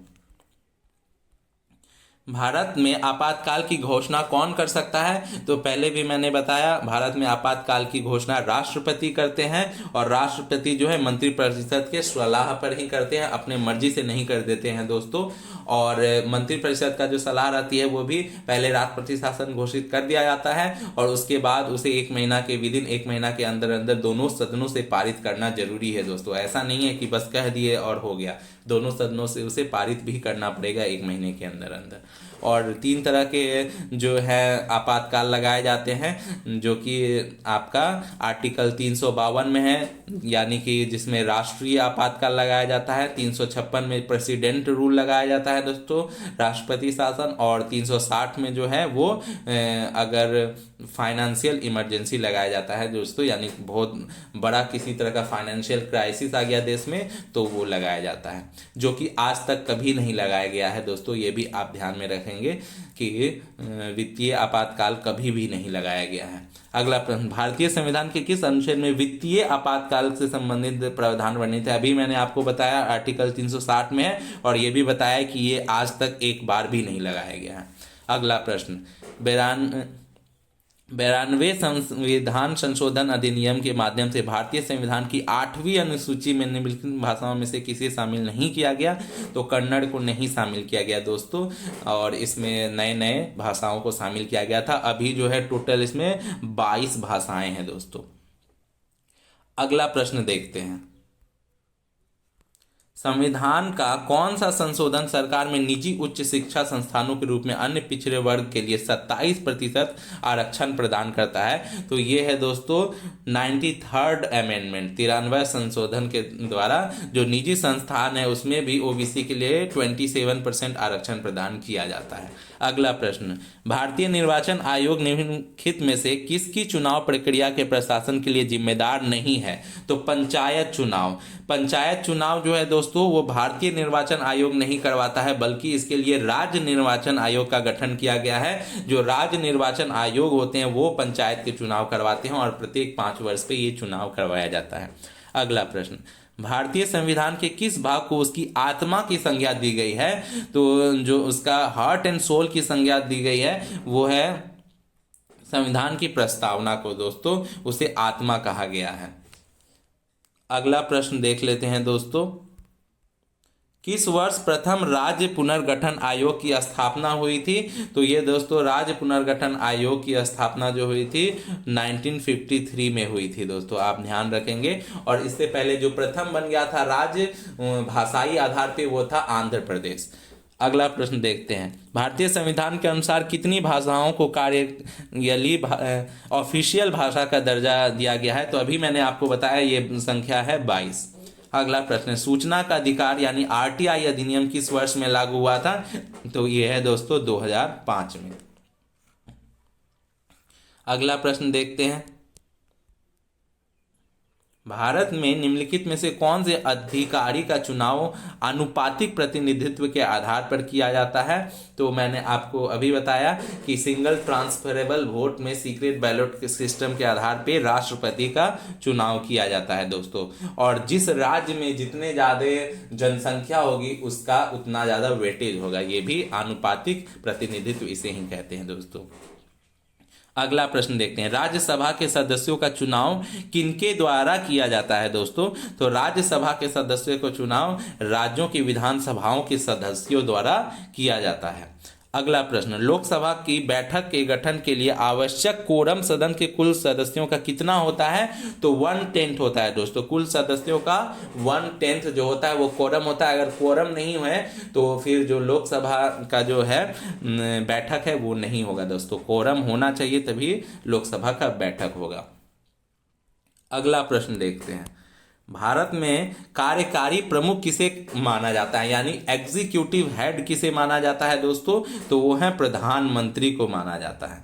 भारत में आपातकाल की घोषणा कौन कर सकता है? तो पहले भी मैंने बताया, भारत में आपातकाल की घोषणा राष्ट्रपति करते हैं, और राष्ट्रपति जो है मंत्रिपरिषद के सलाह पर ही करते हैं, अपने मर्जी से नहीं कर देते हैं दोस्तों। और मंत्रिपरिषद का जो सलाह रहती है वो भी पहले राष्ट्रपति शासन घोषित कर दिया जाता है, और उसके बाद उसे 1 महीना के विदिन 1 महीना के अंदर अंदर दोनों सदनों से पारित करना जरूरी है दोस्तों। ऐसा नहीं है कि बस कह दिए और हो गया, दोनों सदनों से उसे पारित भी करना पड़ेगा 1 महीने के अंदर अंदर। और 3 तरह के जो है आपातकाल लगाए जाते हैं, जो कि आपका आर्टिकल 352 में है, यानी कि जिसमें राष्ट्रीय आपातकाल लगाया जाता है। 356 में प्रेसिडेंट रूल लगाया जाता है दोस्तों, राष्ट्रपति शासन। और 360 में जो है वो अगर फाइनेंशियल इमरजेंसी लगाया जाता है दोस्तों, यानी बहुत बड़ा किसी तरह का फाइनेंशियल क्राइसिस आ गया देश में, तो वो लगाया जाता है। जो कि आज तक कभी नहीं लगाया गया है दोस्तों। ये भी आप ध्यान में रखेंगे कि वित्तीय आपातकाल कभी भी नहीं लगाया गया है। अगला प्रश्न, भारतीय संविधान के किस अनुच्छेद में वित्तीय आपातकाल से संबंधित प्रावधान वर्णित है? अभी मैंने आपको बताया आर्टिकल 360 में है, और ये भी बताया कि ये आज तक एक बार भी नहीं लगाया गया है। अगला प्रश्न, 92 संविधान संशोधन अधिनियम के माध्यम से भारतीय संविधान की 8वीं अनुसूची में निम्नलिखित भाषाओं में से किसे शामिल नहीं किया गया? तो कन्नड़ को नहीं शामिल किया गया दोस्तों, और इसमें नए नए भाषाओं को शामिल किया गया था। अभी जो है टोटल इसमें 22 भाषाएं हैं दोस्तों। अगला प्रश्न देखते हैं, संविधान का कौन सा संशोधन सरकार में निजी उच्च शिक्षा संस्थानों के रूप में अन्य पिछड़े वर्ग के लिए 27% आरक्षण प्रदान करता है? तो ये है दोस्तों 93rd अमेंडमेंट, 93 संशोधन के द्वारा जो निजी संस्थान है उसमें भी ओबीसी के लिए 27% आरक्षण प्रदान किया जाता है। अगला प्रश्न, भारतीय निर्वाचन आयोग निम्नलिखित में से किसकी चुनाव प्रक्रिया के प्रशासन के लिए जिम्मेदार नहीं है? तो पंचायत चुनाव। पंचायत चुनाव जो है दोस्तों वो भारतीय निर्वाचन आयोग नहीं करवाता है, बल्कि इसके लिए राज्य निर्वाचन आयोग का गठन किया गया है। जो राज्य निर्वाचन आयोग होते हैं वो पंचायत के चुनाव करवाते हैं, और प्रत्येक 5 वर्ष पे ये चुनाव करवाया जाता है। अगला प्रश्न, भारतीय संविधान के किस भाग को उसकी आत्मा की संज्ञा दी गई है? तो जो उसका हार्ट एंड सोल की संज्ञा दी गई है वो है संविधान की प्रस्तावना को दोस्तों, उसे आत्मा कहा गया है। अगला प्रश्न देख लेते हैं दोस्तों, किस वर्ष प्रथम राज्य पुनर्गठन आयोग की स्थापना हुई थी? तो ये दोस्तों राज्य पुनर्गठन आयोग की स्थापना जो हुई थी 1953 में हुई थी दोस्तों, आप ध्यान रखेंगे। और इससे पहले जो प्रथम बन गया था राज्य भाषाई आधार पे वो था आंध्र प्रदेश। अगला प्रश्न देखते हैं, भारतीय संविधान के अनुसार कितनी भाषाओं को कार्यशैली ऑफिशियल भाषा का दर्जा दिया गया है? तो अभी मैंने आपको बताया ये संख्या है 22। अगला प्रश्न, सूचना का अधिकार यानी आरटीआई अधिनियम किस वर्ष में लागू हुआ था? तो ये है दोस्तों 2005 में। अगला प्रश्न देखते हैं, भारत में निम्नलिखित में से कौन से अधिकारी का चुनाव आनुपातिक प्रतिनिधित्व के आधार पर किया जाता है? तो मैंने आपको अभी बताया कि सिंगल ट्रांसफरेबल वोट में सीक्रेट बैलेट सिस्टम के आधार पर राष्ट्रपति का चुनाव किया जाता है दोस्तों, और जिस राज्य में जितने ज्यादा जनसंख्या होगी उसका उतना ज्यादा वेटेज होगा। ये भी आनुपातिक प्रतिनिधित्व इसे ही कहते हैं दोस्तों। अगला प्रश्न देखते हैं, राज्यसभा के सदस्यों का चुनाव किनके द्वारा किया जाता है दोस्तों? तो राज्यसभा के सदस्यों का चुनाव राज्यों की विधानसभाओं के सदस्यों द्वारा किया जाता है। अगला प्रश्न, लोकसभा की बैठक के गठन के लिए आवश्यक कोरम सदन के कुल सदस्यों का कितना होता है? तो 1/10 होता है दोस्तों। कुल सदस्यों का 1/10 जो होता है वो कोरम होता है। अगर कोरम नहीं है तो फिर जो लोकसभा का जो है बैठक है वो नहीं होगा दोस्तों। कोरम होना चाहिए तभी लोकसभा का बैठक होगा। अगला प्रश्न देखते हैं, भारत में कार्यकारी प्रमुख किसे माना जाता है, यानी एग्जीक्यूटिव हेड किसे माना जाता है दोस्तों? तो वो है प्रधानमंत्री को माना जाता है।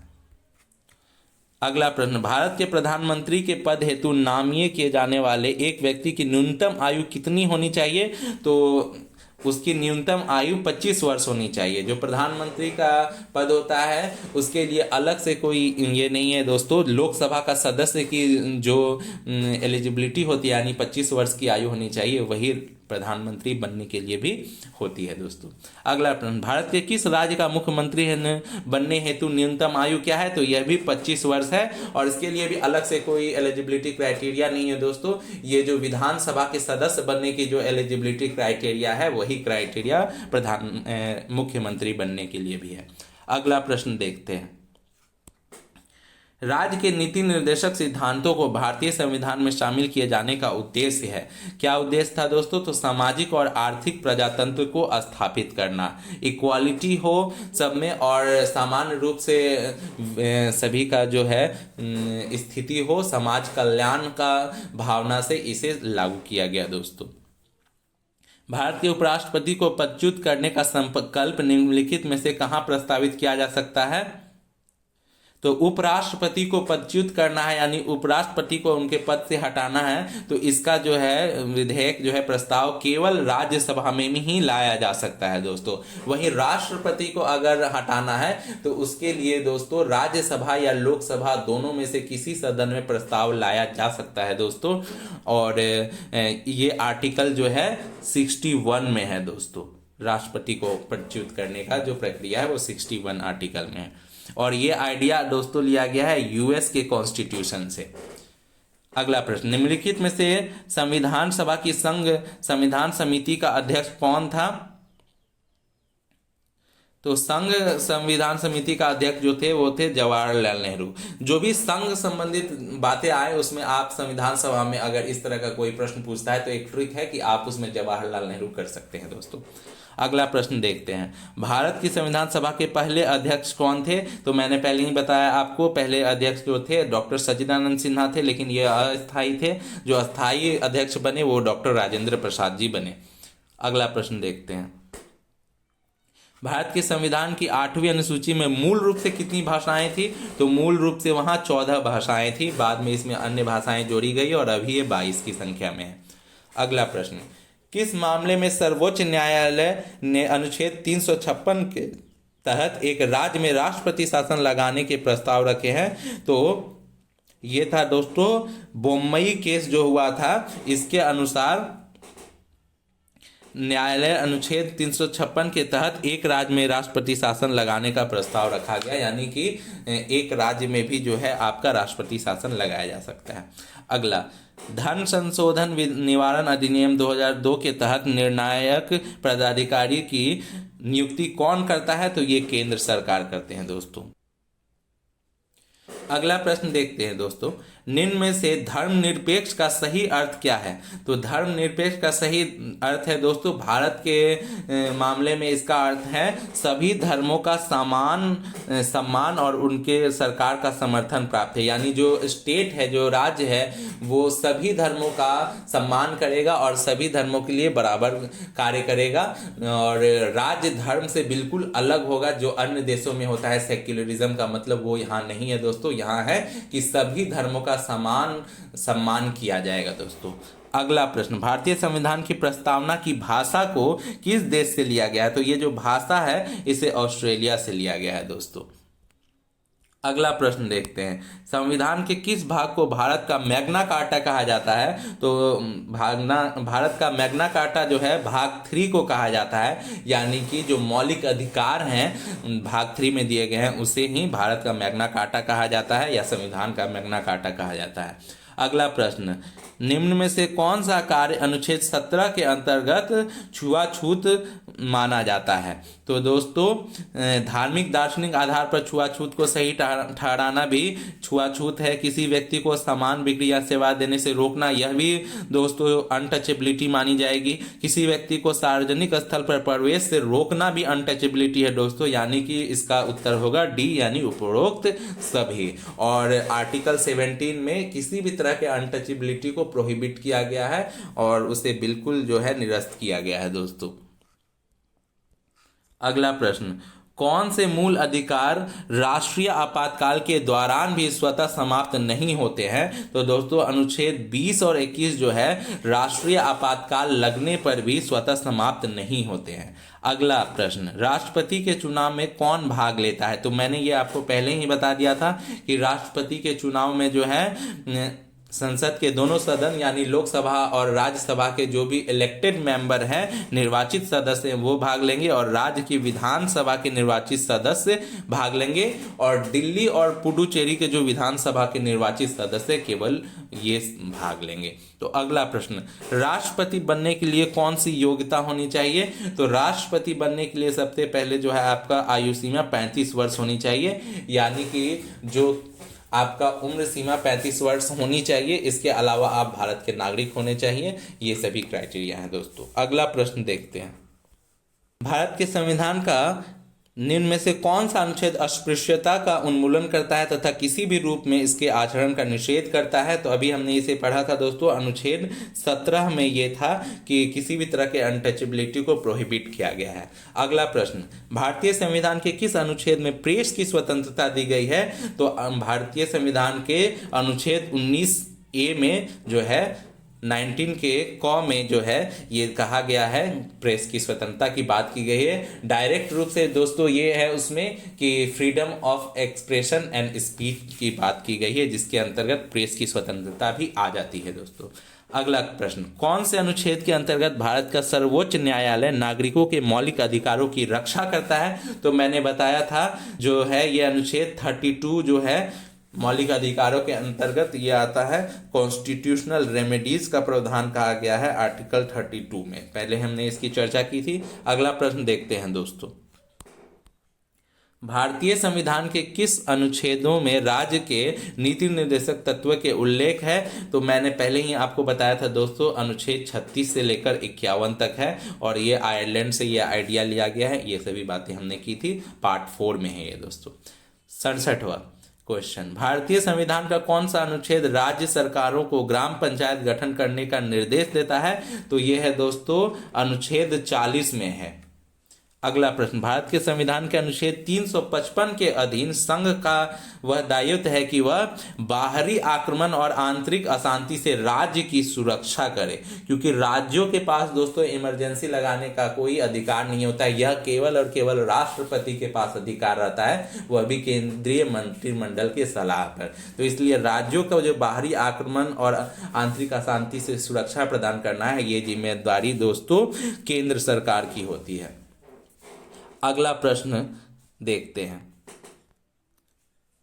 अगला प्रश्न, भारत के प्रधानमंत्री के पद हेतु नामित किए जाने वाले एक व्यक्ति की न्यूनतम आयु कितनी होनी चाहिए? तो उसकी न्यूनतम आयु 25 वर्ष होनी चाहिए। जो प्रधानमंत्री का पद होता है उसके लिए अलग से कोई ये नहीं है दोस्तों। लोकसभा का सदस्य की जो एलिजिबिलिटी होती है यानी 25 वर्ष की आयु होनी चाहिए, वही प्रधानमंत्री बनने के लिए भी होती है दोस्तों। अगला प्रश्न, भारत के किस राज्य का मुख्यमंत्री बनने हेतु न्यूनतम आयु क्या है? तो यह भी 25 वर्ष है, और इसके लिए भी अलग से कोई एलिजिबिलिटी क्राइटेरिया नहीं है दोस्तों। ये जो विधानसभा के सदस्य बनने की जो एलिजिबिलिटी क्राइटेरिया है वही क्राइटेरिया मुख्यमंत्री बनने के लिए भी है। अगला प्रश्न देखते हैं, राज्य के नीति निर्देशक सिद्धांतों को भारतीय संविधान में शामिल किए जाने का उद्देश्य है। क्या उद्देश्य था दोस्तों? तो सामाजिक और आर्थिक प्रजातंत्र को स्थापित करना, इक्वालिटी हो सब में, और सामान्य रूप से सभी का जो है स्थिति हो, समाज कल्याण का भावना से इसे लागू किया गया दोस्तों। भारत के उपराष्ट्रपति को पदच्युत करने का संकल्प निम्नलिखित में से कहाँ प्रस्तावित किया जा सकता है? तो उपराष्ट्रपति को पदच्युत करना है, यानी उपराष्ट्रपति को उनके पद से हटाना है, तो इसका जो है विधेयक जो है प्रस्ताव केवल राज्यसभा में ही लाया जा सकता है दोस्तों। वहीं राष्ट्रपति को अगर हटाना है तो उसके लिए दोस्तों राज्यसभा या लोकसभा दोनों में से किसी सदन में प्रस्ताव लाया जा सकता है दोस्तों। और ये आर्टिकल जो है 61 में है दोस्तों। राष्ट्रपति को पदच्युत करने का जो प्रक्रिया है वो 61 आर्टिकल में है। और ये आइडिया दोस्तों लिया गया है यूएस के कॉन्स्टिट्यूशन से। अगला प्रश्न, निम्नलिखित में से संविधान सभा की संघ संविधान समिति का अध्यक्ष कौन था? तो संघ संविधान समिति का अध्यक्ष जो थे वो थे जवाहरलाल नेहरू। जो भी संघ संबंधित बातें आए उसमें आप संविधान सभा में अगर इस तरह का कोई प्रश्न पूछता है तो एक ट्रिक है कि आप उसमें जवाहरलाल नेहरू कर सकते हैं दोस्तों। अगला प्रश्न देखते हैं, भारत की संविधान सभा के पहले अध्यक्ष कौन थे? तो मैंने पहले ही बताया आपको, पहले अध्यक्ष जो थे डॉक्टर सच्चिदानंद सिन्हा थे, लेकिन ये अस्थायी थे। जो अस्थायी अध्यक्ष बने वो डॉक्टर राजेंद्र प्रसाद जी बने। अगला प्रश्न देखते हैं, भारत के संविधान की 8वीं अनुसूची में मूल रूप से कितनी भाषाएं थी? तो मूल रूप से वहां 14 भाषाएं थी, बाद में इसमें अन्य भाषाएं जोड़ी गई और अभी ये 22 की संख्या में है। अगला प्रश्न, किस मामले में सर्वोच्च न्यायालय ने अनुच्छेद 356 के तहत एक राज्य में राष्ट्रपति शासन लगाने के प्रस्ताव रखे हैं? तो ये था दोस्तों बम्बई केस जो हुआ था, इसके अनुसार न्यायालय अनुच्छेद 356 के तहत एक राज्य में राष्ट्रपति शासन लगाने का प्रस्ताव रखा गया, यानी कि एक राज्य में भी जो है आपका राष्ट्रपति शासन लगाया जा सकता है। अगला, धन संशोधन निवारण अधिनियम 2002 के तहत निर्णायक पदाधिकारी की नियुक्ति कौन करता है? तो ये केंद्र सरकार करते हैं दोस्तों। अगला प्रश्न देखते हैं दोस्तों, निम्न में से धर्मनिरपेक्ष का सही अर्थ क्या है? तो धर्मनिरपेक्ष का सही अर्थ है दोस्तों, भारत के मामले में इसका अर्थ है सभी धर्मों का समान सम्मान और उनके सरकार का समर्थन प्राप्त है। यानी जो स्टेट है, जो राज्य है, वो सभी धर्मों का सम्मान करेगा और सभी धर्मों के लिए बराबर कार्य करेगा और राज्य धर्म से बिल्कुल अलग होगा। जो अन्य देशों में होता है सेक्युलरिज्म का मतलब, वो यहाँ नहीं है दोस्तों। यहाँ है कि सभी धर्मों का समान सम्मान किया जाएगा दोस्तों। अगला प्रश्न, भारतीय संविधान की प्रस्तावना की भाषा को किस देश से लिया गया है? तो ये जो भाषा है इसे ऑस्ट्रेलिया से लिया गया है दोस्तों। अगला प्रश्न देखते हैं, संविधान के किस भाग को भारत का मैग्ना कार्टा कहा जाता है? तो भारत का मैग्ना कार्टा जो है भाग 3 को कहा जाता है, यानी कि जो मौलिक अधिकार हैं भाग 3 में दिए गए हैं उसे ही भारत का मैग्ना कार्टा कहा जाता है या संविधान का मैग्ना कार्टा कहा जाता है। अगला प्रश्न, निम्न में से कौन सा कार्य अनुच्छेद 17 के अंतर्गत छुआछूत माना जाता है? तो दोस्तों धार्मिक दार्शनिक आधार पर छुआछूत को सही ठहराना भी छुआछूत है। किसी व्यक्ति को समान बिक्री या सेवा देने से रोकना, यह भी दोस्तों अनटचेबिलिटी मानी जाएगी। किसी व्यक्ति को सार्वजनिक स्थल पर प्रवेश से रोकना भी अनटचेबिलिटी है दोस्तों, यानी कि इसका उत्तर होगा डी, यानी उपरोक्त सभी। और आर्टिकल 17 में किसी भी तरह के अनटचेबिलिटी को प्रोहिबिट किया गया है और उसे बिल्कुल जो है निरस्त किया गया है दोस्तों। अगला प्रश्न, कौन से मूल अधिकार राष्ट्रीय आपातकाल के दौरान भी स्वतः समाप्त नहीं होते हैं? तो दोस्तों अनुच्छेद 20 और 21 जो है राष्ट्रीय आपातकाल लगने पर भी स्वतः समाप्त नहीं होते हैं। अगला प्रश्न, राष्ट्रपति के चुनाव में कौन भाग लेता है? तो मैंने ये आपको पहले ही बता दिया था कि राष्ट्रपति के चुनाव में जो है संसद के दोनों सदन यानी लोकसभा और राज्यसभा के जो भी इलेक्टेड मेंबर हैं, निर्वाचित सदस्य वो भाग लेंगे और राज्य की विधानसभा के निर्वाचित सदस्य भाग लेंगे और दिल्ली और पुडुचेरी के जो विधानसभा के निर्वाचित सदस्य केवल ये भाग लेंगे। तो अगला प्रश्न, राष्ट्रपति बनने के लिए कौन सी योग्यता होनी चाहिए? तो राष्ट्रपति बनने के लिए सबसे पहले जो है आपका आयु सीमा 35 वर्ष होनी चाहिए, यानी कि जो आपका उम्र सीमा 35 वर्ष होनी चाहिए। इसके अलावा आप भारत के नागरिक होने चाहिए। ये सभी क्राइटेरिया हैं दोस्तों। अगला प्रश्न देखते हैं, भारत के संविधान का निम्न में से कौन सा अनुच्छेद अस्पृश्यता का उन्मूलन करता है तथा किसी भी रूप में इसके आचरण का निषेध करता है? तो अभी हमने इसे पढ़ा था दोस्तों, अनुच्छेद 17 में ये था कि किसी भी तरह के अनटचेबिलिटी को प्रोहिबिट किया गया है। अगला प्रश्न, भारतीय संविधान के किस अनुच्छेद में प्रेस की स्वतंत्रता दी गई है? तो भारतीय संविधान के अनुच्छेद 19A में जो है 19 के क में जो है ये कहा गया है, प्रेस की स्वतंत्रता की बात की गई है। डायरेक्ट रूप से दोस्तों ये है उसमें कि freedom of expression and speech की बात की गई है, जिसके अंतर्गत प्रेस की स्वतंत्रता भी आ जाती है दोस्तों। अगला प्रश्न, कौन से अनुच्छेद के अंतर्गत भारत का सर्वोच्च न्यायालय नागरिकों के मौलिक अधिकारों की रक्षा करता है? तो मैंने बताया था जो है ये अनुच्छेद 32 जो है मौलिक अधिकारों के अंतर्गत ये आता है। कॉन्स्टिट्यूशनल रेमेडीज का प्रावधान कहा गया है आर्टिकल 32 में, पहले हमने इसकी चर्चा की थी। अगला प्रश्न देखते हैं दोस्तों, भारतीय संविधान के किस अनुच्छेदों में राज्य के नीति निर्देशक तत्व के उल्लेख है? तो मैंने पहले ही आपको बताया था दोस्तों, अनुच्छेद 36 से लेकर 51 तक है और ये आयरलैंड से ये आइडिया लिया गया है। ये सभी बातें हमने की थी, पार्ट 4 में है ये दोस्तों। 67वां क्वेश्चन, भारतीय संविधान का कौन सा अनुच्छेद राज्य सरकारों को ग्राम पंचायत गठन करने का निर्देश देता है? तो यह है दोस्तों अनुच्छेद 40 में है। अगला प्रश्न, भारत के संविधान के अनुच्छेद 355 के अधीन संघ का वह दायित्व है कि वह बाहरी आक्रमण और आंतरिक अशांति से राज्य की सुरक्षा करे, क्योंकि राज्यों के पास दोस्तों इमरजेंसी लगाने का कोई अधिकार नहीं होता है। यह केवल और केवल राष्ट्रपति के पास अधिकार रहता है, वह भी केंद्रीय मंत्रिमंडल के सलाह पर। तो इसलिए राज्यों का जो बाहरी आक्रमण और आंतरिक अशांति से सुरक्षा प्रदान करना है, ये जिम्मेदारी दोस्तों केंद्र सरकार की होती है। अगला प्रश्न देखते हैं,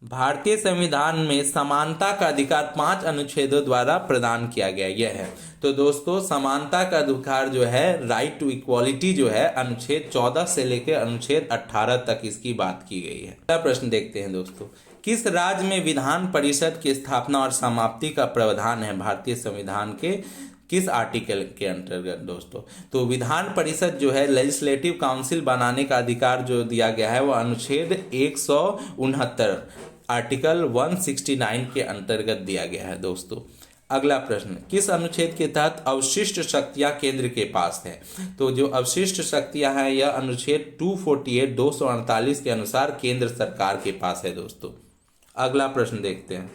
भारतीय संविधान में समानता का अधिकार 5 अनुच्छेदों द्वारा प्रदान किया गया यह है। तो दोस्तों समानता का अधिकार जो है, राइट टू इक्वालिटी जो है, अनुच्छेद 14 से लेकर अनुच्छेद 18 तक इसकी बात की गई है। अगला प्रश्न देखते हैं दोस्तों, किस राज्य में विधान परिषद की स्थापना और समाप्ति का प्रावधान है भारतीय संविधान के किस आर्टिकल के अंतर्गत दोस्तों? तो विधान परिषद जो है, लेजिस्लेटिव काउंसिल बनाने का अधिकार जो दिया गया है वो अनुच्छेद 169 आर्टिकल 169 के अंतर्गत दिया गया है दोस्तों। अगला प्रश्न, किस अनुच्छेद के तहत अवशिष्ट शक्तियां केंद्र के पास है? तो जो अवशिष्ट शक्तियां हैं यह अनुच्छेद 248 248 के अनुसार केंद्र सरकार के पास है दोस्तों। अगला प्रश्न देखते हैं,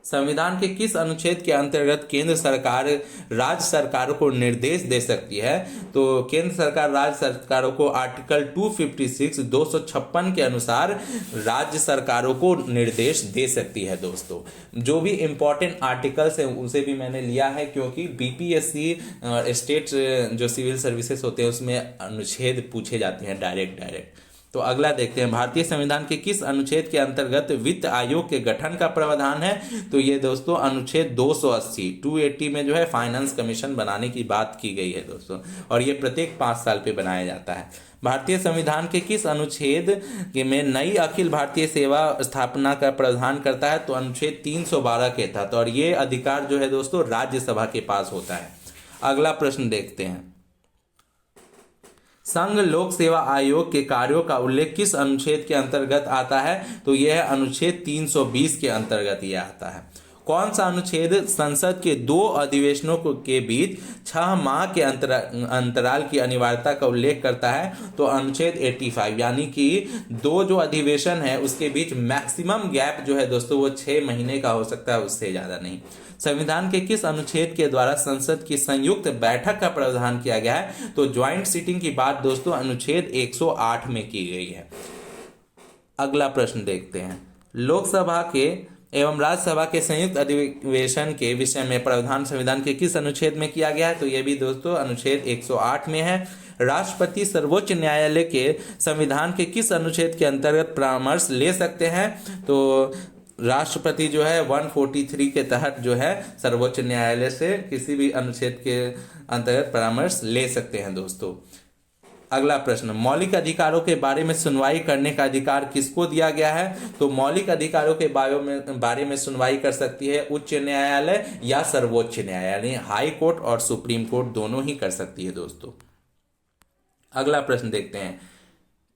संविधान के किस अनुच्छेद के अंतर्गत केंद्र सरकार राज्य सरकारों को निर्देश दे सकती है? तो केंद्र सरकार राज्य सरकारों को आर्टिकल 256 256 के अनुसार राज्य सरकारों को निर्देश दे सकती है दोस्तों। जो भी इंपॉर्टेंट आर्टिकल्स हैं उसे भी मैंने लिया है, क्योंकि बीपीएससी स्टेट जो सिविल सर्विसेज होते हैं उसमें अनुच्छेद पूछे जाते हैं डायरेक्ट। तो अगला देखते हैं, भारतीय संविधान के किस अनुच्छेद के अंतर्गत वित्त आयोग के गठन का प्रावधान है? तो ये दोस्तों अनुच्छेद 280 में जो है फाइनेंस कमीशन बनाने की बात की गई है दोस्तों, और ये प्रत्येक 5 साल पे बनाया जाता है। भारतीय संविधान के किस अनुच्छेद में नई अखिल भारतीय सेवा स्थापना का प्रावधान करता है? तो अनुच्छेद 312 के तहत, और ये अधिकार जो है दोस्तों राज्यसभा के पास होता है। अगला प्रश्न देखते हैं, संघ लोक सेवा आयोग के कार्यों का उल्लेख किस अनुच्छेद के अंतर्गत आता है? तो यह अनुच्छेद 320 के अंतर्गत यह आता है। कौन सा अनुच्छेद संसद के 2 अधिवेशनों के बीच 6 माह के अंतराल की अनिवार्यता का उल्लेख करता है? तो अनुच्छेद 85, यानी कि 2 जो अधिवेशन है उसके बीच मैक्सिमम गैप जो है दोस्तों वो 6 महीने का हो सकता है, उससे ज्यादा नहीं। संविधान के किस अनुच्छेद के द्वारा संसद की संयुक्त बैठक का प्रावधान किया गया है? तो ज्वाइंट सीटिंग की बात दोस्तों अनुच्छेद 108 में की गई है। अगला प्रश्न देखते हैं, लोकसभा के एवं राज्यसभा के संयुक्त अधिवेशन के विषय में प्रावधान संविधान के किस अनुच्छेद में किया गया है? तो यह भी दोस्तों अनुच्छेद 108 में है। राष्ट्रपति सर्वोच्च न्यायालय के संविधान के किस अनुच्छेद के अंतर्गत परामर्श ले सकते हैं? तो राष्ट्रपति जो है 143 के तहत जो है सर्वोच्च न्यायालय से किसी भी अनुच्छेद के अंतर्गत परामर्श ले सकते हैं दोस्तों। अगला प्रश्न, मौलिक अधिकारों के बारे में सुनवाई करने का अधिकार किसको दिया गया है? तो मौलिक अधिकारों के बारे में सुनवाई कर सकती है उच्च न्यायालय या सर्वोच्च न्यायालय, हाई कोर्ट और सुप्रीम कोर्ट दोनों ही कर सकती है दोस्तों। अगला प्रश्न देखते हैं,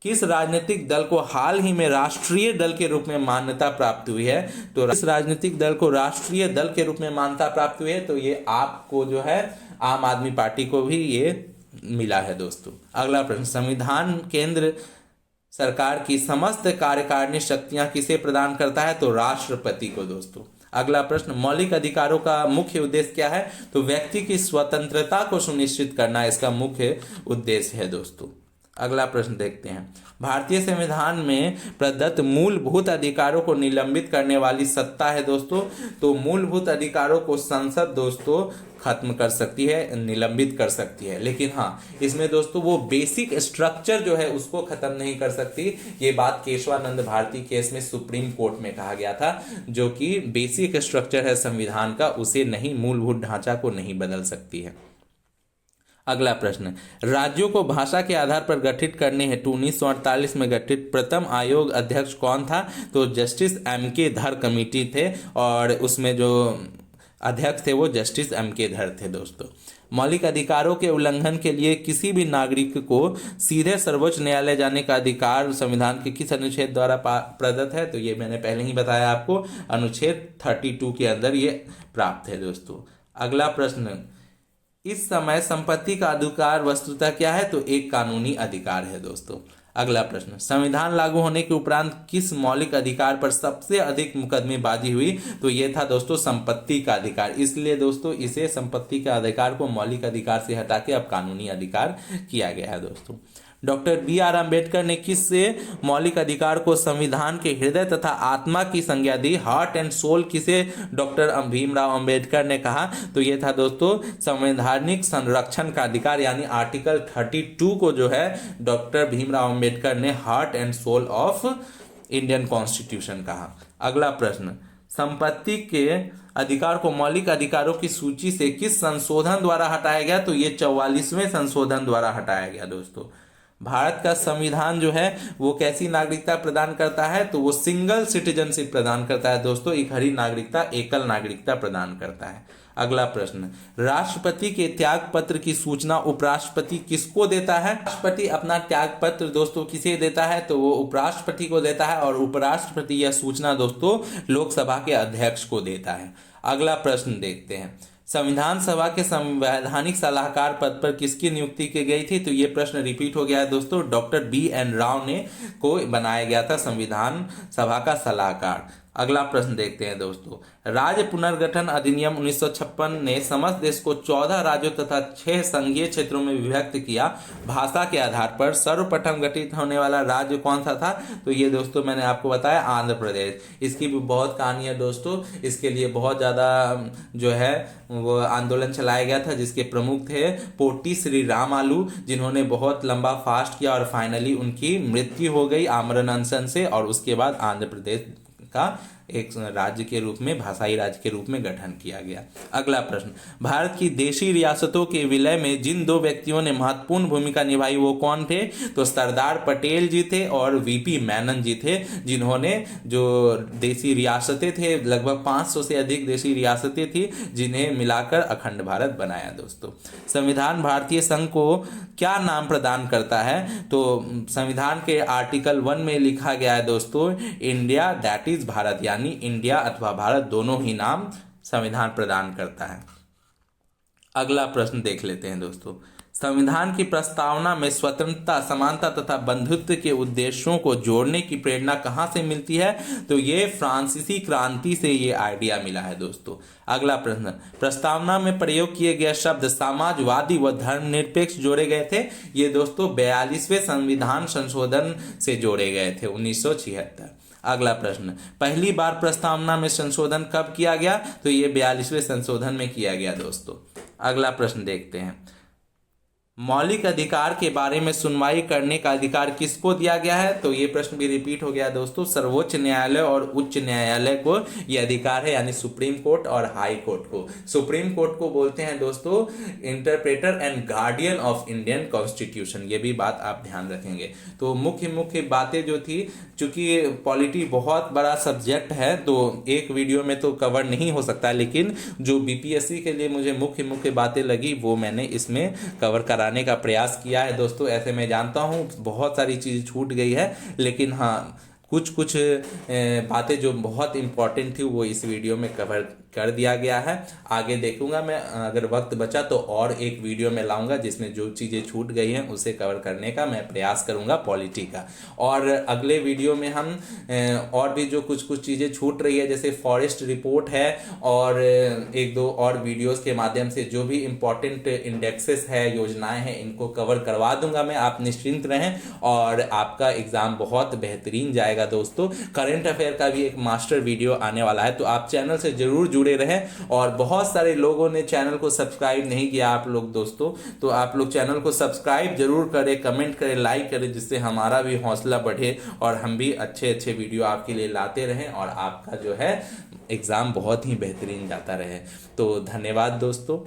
किस राजनीतिक दल को हाल ही में राष्ट्रीय दल के रूप में मान्यता प्राप्त हुई है? तो इस राजनीतिक दल को राष्ट्रीय दल के रूप में मान्यता प्राप्त हुई है, तो ये आपको जो है आम आदमी पार्टी को भी ये मिला है दोस्तों। अगला प्रश्न, संविधान केंद्र सरकार की समस्त कार्यकारिणी शक्तियां किसे प्रदान करता है? तो राष्ट्रपति को दोस्तों। अगला प्रश्न, मौलिक अधिकारों का मुख्य उद्देश्य क्या है? तो व्यक्ति की स्वतंत्रता को सुनिश्चित करना इसका मुख्य उद्देश्य है दोस्तों। अगला प्रश्न देखते हैं, भारतीय संविधान में प्रदत्त मूलभूत अधिकारों को निलंबित करने वाली सत्ता है दोस्तों। तो मूलभूत अधिकारों को संसद दोस्तों खत्म कर सकती है, निलंबित कर सकती है, लेकिन हाँ इसमें दोस्तों वो बेसिक स्ट्रक्चर जो है उसको खत्म नहीं कर सकती। ये बात केशवानंद भारती केस में सुप्रीम कोर्ट में कहा गया था, जो कि बेसिक स्ट्रक्चर है संविधान का उसे नहीं, मूलभूत ढांचा को नहीं बदल सकती है। अगला प्रश्न, राज्यों को भाषा के आधार पर गठित करने हेतु 1948 में गठित प्रथम आयोग अध्यक्ष कौन था? तो जस्टिस M.K. धर कमेटी थे और उसमें जो अध्यक्ष थे वो जस्टिस M.K. धर थे दोस्तों। मौलिक अधिकारों के उल्लंघन के लिए किसी भी नागरिक को सीधे सर्वोच्च न्यायालय जाने का अधिकार संविधान के किस अनुच्छेद द्वारा प्रदत्त है? तो ये मैंने पहले ही बताया आपको, अनुच्छेद 32 के अंदर ये प्राप्त है दोस्तों। अगला प्रश्न, इस समय संपत्ति का अधिकार वस्तुतः क्या है? तो एक कानूनी अधिकार है दोस्तों। अगला प्रश्न, संविधान लागू होने के उपरांत किस मौलिक अधिकार पर सबसे अधिक मुकदमेबाजी हुई? तो ये था दोस्तों संपत्ति का अधिकार, इसलिए दोस्तों इसे संपत्ति का अधिकार को मौलिक अधिकार से हटा के अब कानूनी अधिकार किया गया है दोस्तों। Doctor B.R. अम्बेडकर ने किस मौलिक अधिकार को संविधान के हृदय तथा आत्मा की संज्ञा दी? हार्ट एंड सोल किसे डॉक्टर भीमराव अंबेडकर ने कहा? तो ये था दोस्तों संवैधानिक संरक्षण का अधिकार, यानी आर्टिकल 32 को जो है डॉक्टर भीमराव अंबेडकर ने heart and soul of Indian constitution कहा। अगला प्रश्न, संपत्ति के अधिकार को मौलिक अधिकारों की सूची से किस संशोधन द्वारा हटाया गया? तो ये 44वें संशोधन द्वारा हटाया गया दोस्तों। भारत का संविधान जो है वो कैसी नागरिकता प्रदान करता है? तो वो सिंगल सिटीजनशिप प्रदान करता है दोस्तों, इकहरी नागरिकता, एकल नागरिकता प्रदान करता है। अगला प्रश्न, राष्ट्रपति के त्याग पत्र की सूचना उपराष्ट्रपति किसको देता है? राष्ट्रपति अपना त्याग पत्र दोस्तों किसे देता है? तो वो उपराष्ट्रपति को देता है, और उपराष्ट्रपति यह सूचना दोस्तों लोकसभा के अध्यक्ष को देता है। अगला प्रश्न देखते हैं, संविधान सभा के संवैधानिक सलाहकार पद पर किसकी नियुक्ति की गई थी? तो ये प्रश्न रिपीट हो गया है दोस्तों, डॉक्टर B.N. राव ने को बनाया गया था संविधान सभा का सलाहकार। अगला प्रश्न देखते हैं दोस्तों, राज्य पुनर्गठन अधिनियम 1956 ने समस्त देश को 14 राज्यों तथा 6 संघीय क्षेत्रों में विभक्त किया। भाषा के आधार पर सर्वप्रथम गठित होने वाला राज्य कौन सा था? तो ये दोस्तों मैंने आपको बताया आंध्र प्रदेश। इसकी भी बहुत कहानी है दोस्तों, इसके लिए बहुत ज़्यादा जो है वो आंदोलन चलाया गया था, जिसके प्रमुख थे पोटी श्री रामालू, जिन्होंने बहुत लंबा फास्ट किया और फाइनली उनकी मृत्यु हो गई आमरण अनशन से, और उसके बाद आंध्र प्रदेश का एक राज्य के रूप में, भाषाई राज्य के रूप में गठन किया गया। अगला प्रश्न, भारत की देशी रियासतों के विलय में जिन 2 व्यक्तियों ने महत्वपूर्ण भूमिका निभाई वो कौन थे? तो सरदार पटेल जी थे और V.P. मेनन जी थे, जिन्होंने जो देशी रियासतें थे, लगभग 500 से अधिक देशी रियासतें थी, जिन्हें मिलाकर अखंड भारत बनाया दोस्तों। संविधान भारतीय संघ को क्या नाम प्रदान करता है? तो संविधान के आर्टिकल 1 में लिखा गया है दोस्तों, इंडिया दैट इज भारत, यानी इंडिया अथवा भारत दोनों ही नाम संविधान प्रदान करता है। अगला प्रश्न देख लेते हैं दोस्तों, संविधान की प्रस्तावना में स्वतंत्रता, समानता तथा बंधुत्व के उद्देश्यों को जोड़ने की प्रेरणा कहां से मिलती है? तो ये फ्रांसीसी क्रांति से ये आइडिया मिला है दोस्तों। अगला प्रश्न, प्रस्तावना में प्रयोग किए गए शब्द समाजवादी व धर्मनिरपेक्ष जोड़े गए थे। ये दोस्तों 42वें संविधान संशोधन से जोड़े गए थे 1976। अगला प्रश्न, पहली बार प्रस्तावना में संशोधन कब किया गया? तो ये 42वें संशोधन में किया गया दोस्तों। अगला प्रश्न देखते हैं, मौलिक अधिकार के बारे में सुनवाई करने का अधिकार किसको दिया गया है? तो ये प्रश्न भी रिपीट हो गया दोस्तों, सर्वोच्च न्यायालय और उच्च न्यायालय को ये अधिकार है, यानी सुप्रीम कोर्ट और हाई कोर्ट को। सुप्रीम कोर्ट को बोलते हैं दोस्तों interpreter and guardian of Indian constitution, ये भी बात आप ध्यान रखेंगे। तो मुख्य बातें जो थी, चूंकि पॉलिटी बहुत बड़ा सब्जेक्ट है तो एक वीडियो में तो कवर नहीं हो सकता, लेकिन जो BPSC के लिए मुझे मुख्य बातें लगी वो मैंने इसमें कवर करा कराने का प्रयास किया है दोस्तों। ऐसे मैं जानता हूँ बहुत सारी चीज़ छूट गई है, लेकिन हाँ कुछ कुछ बातें जो बहुत इम्पोर्टेंट थी वो इस वीडियो में कवर कर दिया गया है। आगे देखूंगा मैं, अगर वक्त बचा तो और एक वीडियो में लाऊंगा जिसमें जो चीज़ें छूट गई हैं उसे कवर करने का मैं प्रयास करूंगा पॉलिटी का। और अगले वीडियो में हम और भी जो कुछ कुछ चीज़ें छूट रही है जैसे फॉरेस्ट रिपोर्ट है और एक दो और वीडियोस के माध्यम से जो भी इम्पोर्टेंट इंडेक्सेस है, योजनाएं हैं, इनको कवर करवा दूंगा मैं। आप निश्चिंत रहें और आपका एग्जाम बहुत बेहतरीन जाएगा दोस्तों। करंट अफेयर का भी एक मास्टर वीडियो आने वाला है, तो आप चैनल से जरूर जुड़े रहें। और बहुत सारे लोगों ने चैनल को सब्सक्राइब नहीं किया आप लोग दोस्तों, तो आप लोग चैनल को सब्सक्राइब जरूर करें, कमेंट करें, लाइक करें, जिससे हमारा भी हौसला बढ़े और हम भी अच्छे अच्छे वीडियो आपके लिए लाते रहें और आपका जो है एग्जाम बहुत ही बेहतरीन जाता रहे। तो धन्यवाद दोस्तों।